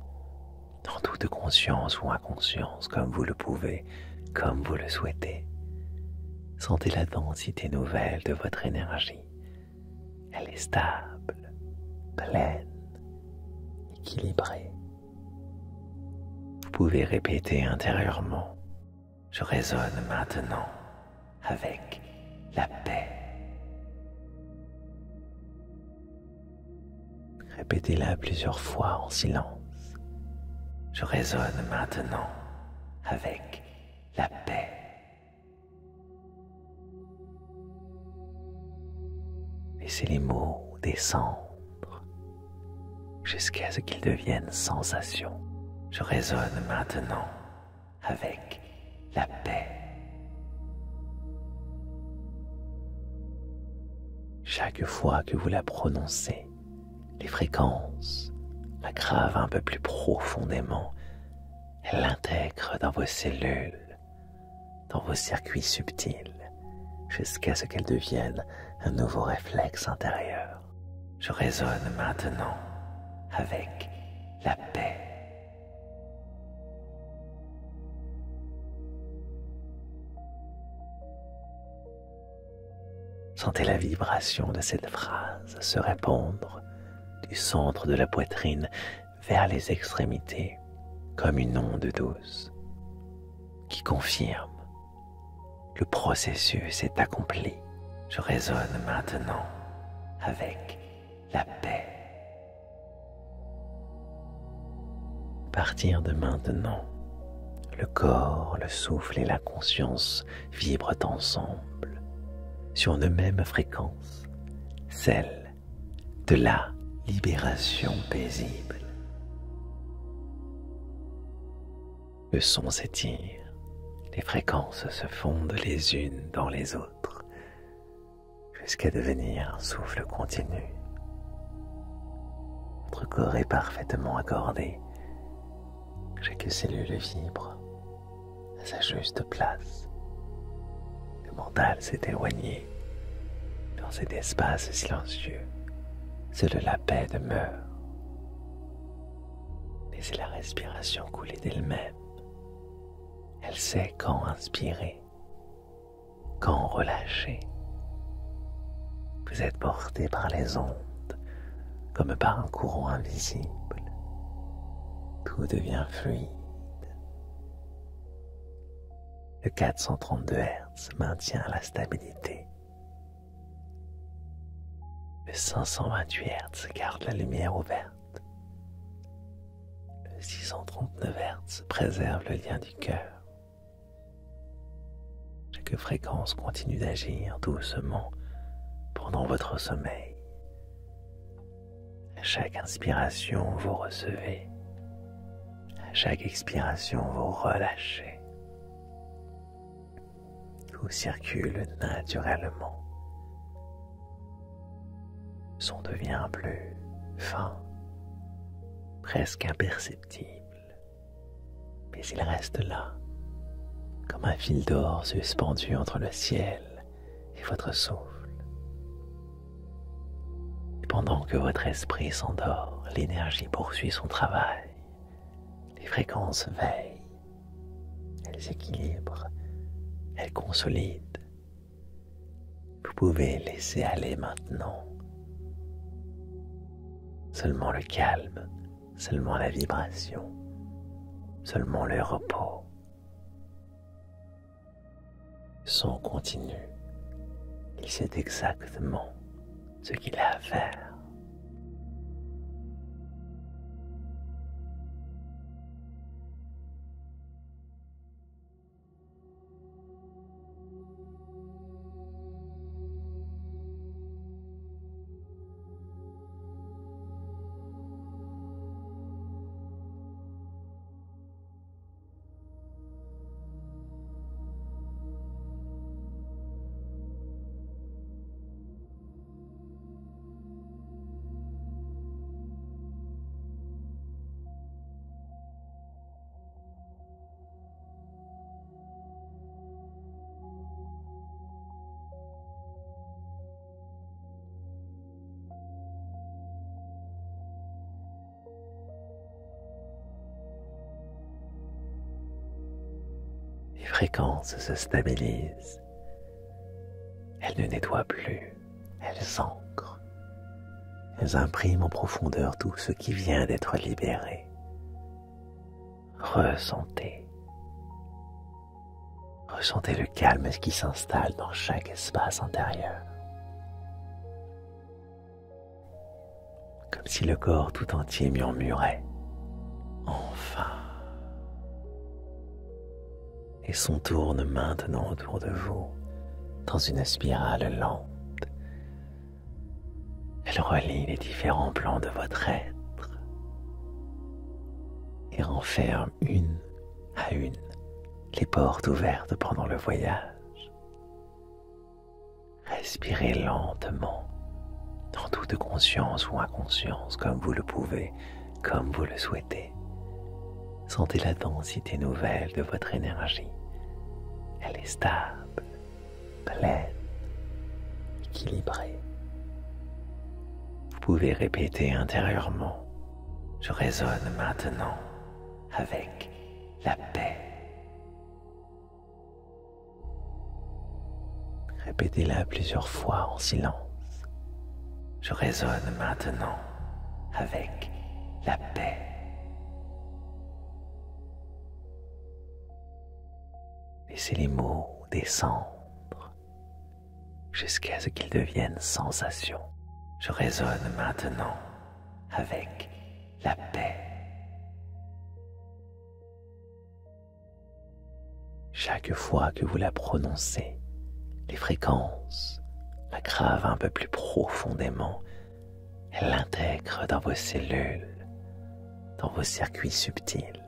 en toute conscience ou inconscience, comme vous le pouvez, comme vous le souhaitez. Sentez la densité nouvelle de votre énergie. Elle est stable, pleine, équilibrée. Vous pouvez répéter intérieurement « Je résonne maintenant avec la paix ». Répétez-la plusieurs fois en silence. Je résonne maintenant avec la paix. Laissez les mots descendre jusqu'à ce qu'ils deviennent sensations. Je résonne maintenant avec la paix. Chaque fois que vous la prononcez, les fréquences la gravent un peu plus profondément. Elle l'intègre dans vos cellules, dans vos circuits subtils, jusqu'à ce qu'elle devienne un nouveau réflexe intérieur. Je résonne maintenant avec la paix. Sentez la vibration de cette phrase se répandre du centre de la poitrine vers les extrémités comme une onde douce qui confirme le processus est accompli. Je résonne maintenant avec la paix. À partir de maintenant, le corps, le souffle et la conscience vibrent ensemble sur une même fréquence, celle de la libération paisible. Le son s'étire, les fréquences se fondent les unes dans les autres, jusqu'à devenir un souffle continu. Votre corps est parfaitement accordé, chaque cellule vibre à sa juste place. Le mental s'est éloigné dans cet espace silencieux. Seule la paix demeure. Laissez la respiration couler d'elle-même. Elle sait quand inspirer, quand relâcher. Vous êtes porté par les ondes, comme par un courant invisible. Tout devient fluide. Le 432 Hz maintient la stabilité. Le 528 Hz garde la lumière ouverte. Le 639 Hz préserve le lien du cœur. Chaque fréquence continue d'agir doucement pendant votre sommeil. À chaque inspiration, vous recevez. À chaque expiration, vous relâchez. Tout circule naturellement. Le son devient plus fin, presque imperceptible, mais il reste là, comme un fil d'or suspendu entre le ciel et votre souffle. Et pendant que votre esprit s'endort, l'énergie poursuit son travail. Les fréquences veillent, elles équilibrent, elles consolident. Vous pouvez laisser aller maintenant. Seulement le calme, seulement la vibration, seulement le repos. Le son continue. Il sait exactement ce qu'il a à faire. Les fréquences se stabilisent. Elles ne nettoient plus, elles ancrent. Elles impriment en profondeur tout ce qui vient d'être libéré. Ressentez. Ressentez le calme qui s'installe dans chaque espace intérieur. Comme si le corps tout entier murmurait « Enfin !» Et son tourne maintenant autour de vous dans une spirale lente. Elle relie les différents plans de votre être et renferme une à une les portes ouvertes pendant le voyage. Respirez lentement, en toute conscience ou inconscience, comme vous le pouvez, comme vous le souhaitez. Sentez la densité nouvelle de votre énergie. Elle est stable, pleine, équilibrée. Vous pouvez répéter intérieurement « Je résonne maintenant avec la paix ». Répétez-la plusieurs fois en silence. Je résonne maintenant avec la paix. Laissez les mots descendre jusqu'à ce qu'ils deviennent sensation. Je résonne maintenant avec la paix. Chaque fois que vous la prononcez, les fréquences la gravent un peu plus profondément. Elle l'intègre dans vos cellules, dans vos circuits subtils,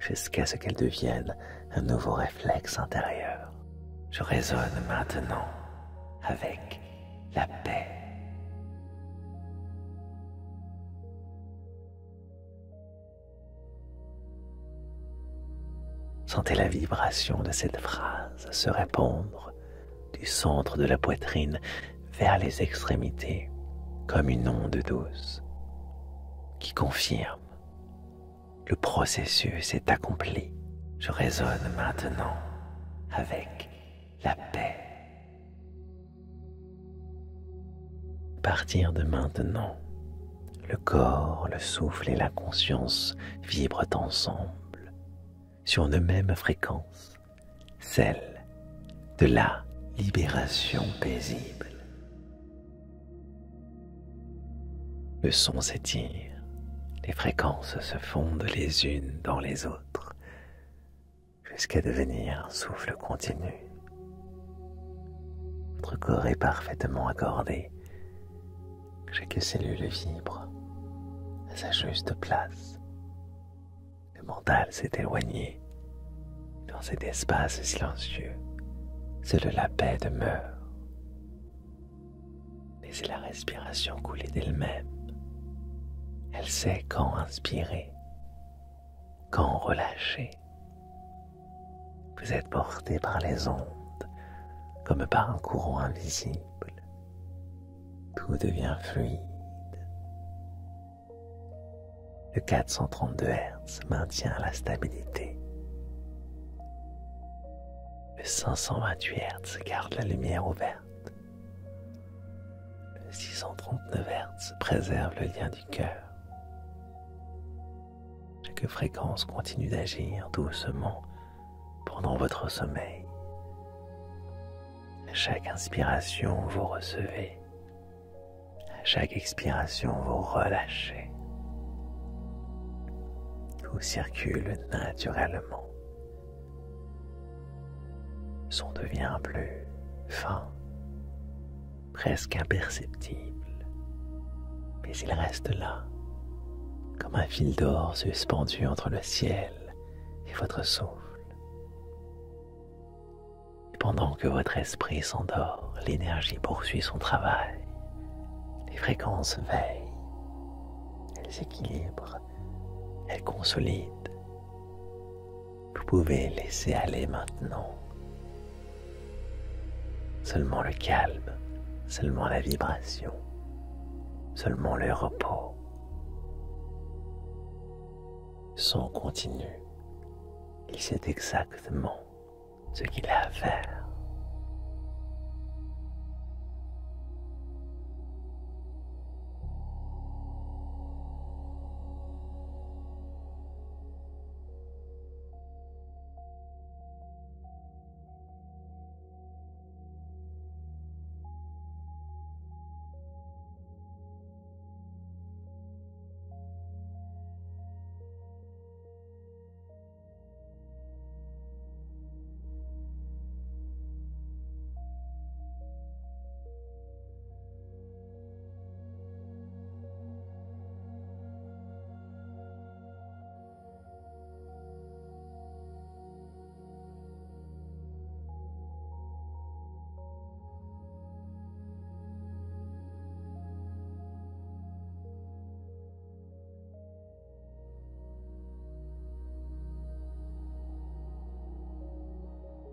jusqu'à ce qu'elle devienne un nouveau réflexe intérieur. Je résonne maintenant avec la paix. Sentez la vibration de cette phrase se répandre du centre de la poitrine vers les extrémités comme une onde douce qui confirme le processus est accompli. Je résonne maintenant avec la paix. À partir de maintenant, le corps, le souffle et la conscience vibrent ensemble sur une même fréquence, celle de la libération paisible. Le son s'étire, les fréquences se fondent les unes dans les autres, jusqu'à devenir un souffle continu. Votre corps est parfaitement accordé, chaque cellule vibre à sa juste place. Le mental s'est éloigné. Dans cet espace silencieux, seule la paix demeure. Laissez la respiration couler d'elle-même. Elle sait quand inspirer, quand relâcher. Vous êtes porté par les ondes, comme par un courant invisible. Tout devient fluide. Le 432 Hz maintient la stabilité. Le 528 Hz garde la lumière ouverte. Le 639 Hz préserve le lien du cœur. Chaque fréquence continue d'agir doucement pendant votre sommeil. À chaque inspiration, vous recevez. À chaque expiration, vous relâchez. Tout circule naturellement. Le son devient plus fin, presque imperceptible, mais il reste là, comme un fil d'or suspendu entre le ciel et votre souffle. Et pendant que votre esprit s'endort, l'énergie poursuit son travail. Les fréquences veillent, elles s'équilibrent, elles consolident. Vous pouvez laisser aller maintenant. Seulement le calme, seulement la vibration, seulement le repos. Le son continue. Il sait exactement ce qu'il a à faire.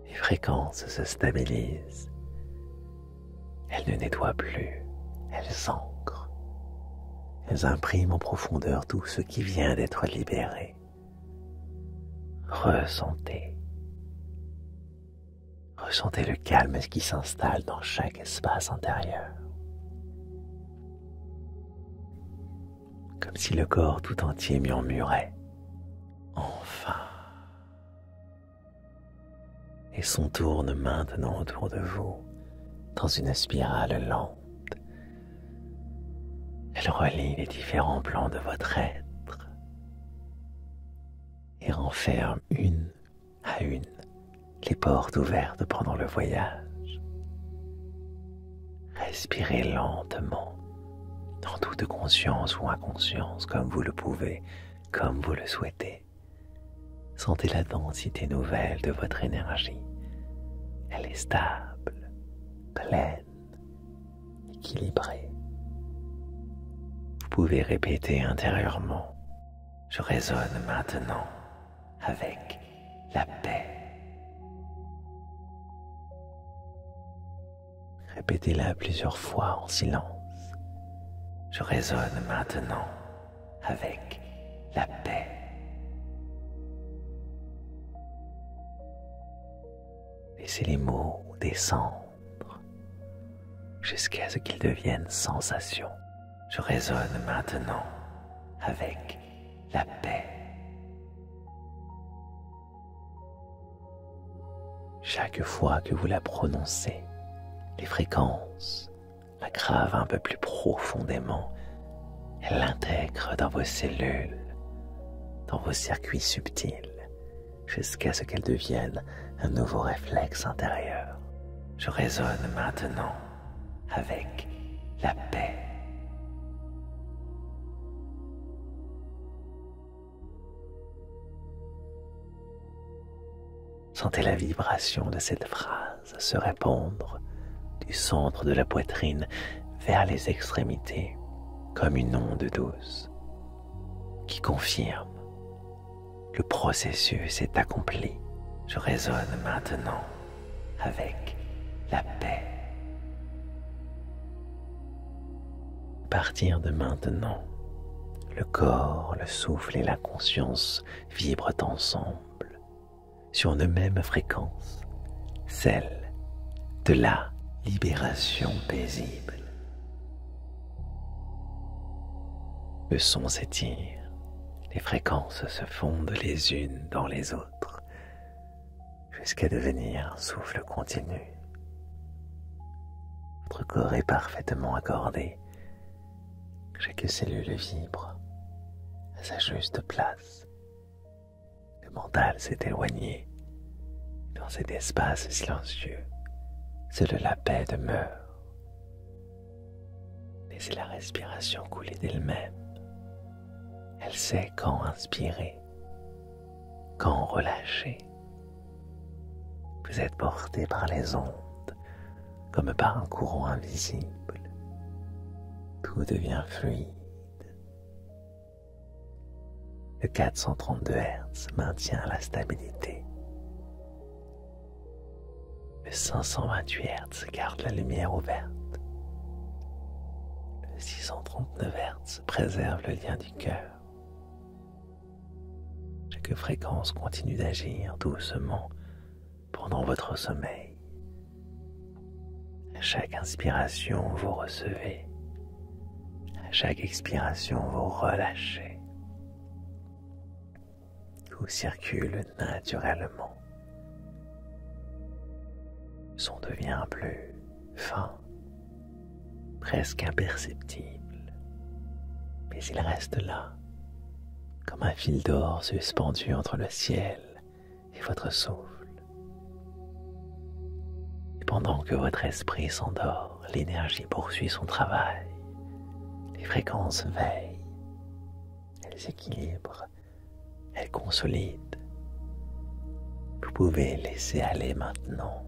Les fréquences se stabilisent. Elles ne nettoient plus, elles ancrent. Elles impriment en profondeur tout ce qui vient d'être libéré. Ressentez. Ressentez le calme qui s'installe dans chaque espace intérieur. Comme si le corps tout entier murmurait « Enfin !» et son tourne maintenant autour de vous dans une spirale lente. Elle relie les différents plans de votre être et renferme une à une les portes ouvertes pendant le voyage. Respirez lentement, en toute conscience ou inconscience, comme vous le pouvez, comme vous le souhaitez. Sentez la densité nouvelle de votre énergie. Elle est stable, pleine, équilibrée. Vous pouvez répéter intérieurement « Je résonne maintenant avec la paix ». Répétez-la plusieurs fois en silence. « Je résonne maintenant avec la paix ». Laissez les mots descendre jusqu'à ce qu'ils deviennent sensation. Je résonne maintenant avec la paix. Chaque fois que vous la prononcez, les fréquences la gravent un peu plus profondément. Elle l'intègre dans vos cellules, dans vos circuits subtils, jusqu'à ce qu'elle devienne un nouveau réflexe intérieur. Je résonne maintenant avec la paix. Sentez la vibration de cette phrase se répandre du centre de la poitrine vers les extrémités comme une onde douce qui confirme le processus est accompli. Je résonne maintenant avec la paix. À partir de maintenant, le corps, le souffle et la conscience vibrent ensemble sur une même fréquence, celle de la libération paisible. Le son s'étire, les fréquences se fondent les unes dans les autres, jusqu'à devenir un souffle continu. Votre corps est parfaitement accordé, chaque cellule vibre à sa juste place. Le mental s'est éloigné, dans cet espace silencieux, seule la paix demeure. Laissez la respiration couler d'elle-même. Elle sait quand inspirer, quand relâcher. Vous êtes porté par les ondes, comme par un courant invisible. Tout devient fluide. Le 432 Hz maintient la stabilité. Le 528 Hz garde la lumière ouverte. Le 639 Hz préserve le lien du cœur. Chaque fréquence continue d'agir doucement pendant votre sommeil. À chaque inspiration, vous recevez. À chaque expiration, vous relâchez. Tout circule naturellement. Le son devient plus fin, presque imperceptible, mais il reste là, comme un fil d'or suspendu entre le ciel et votre souffle. Et pendant que votre esprit s'endort, l'énergie poursuit son travail. Les fréquences veillent, elles équilibrent, elles consolident. Vous pouvez laisser aller maintenant.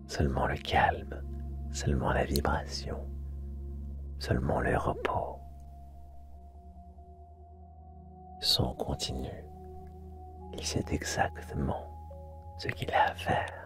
Seulement le calme, seulement la vibration, seulement le repos. Le son continue. Il sait exactement ce qu'il a à faire.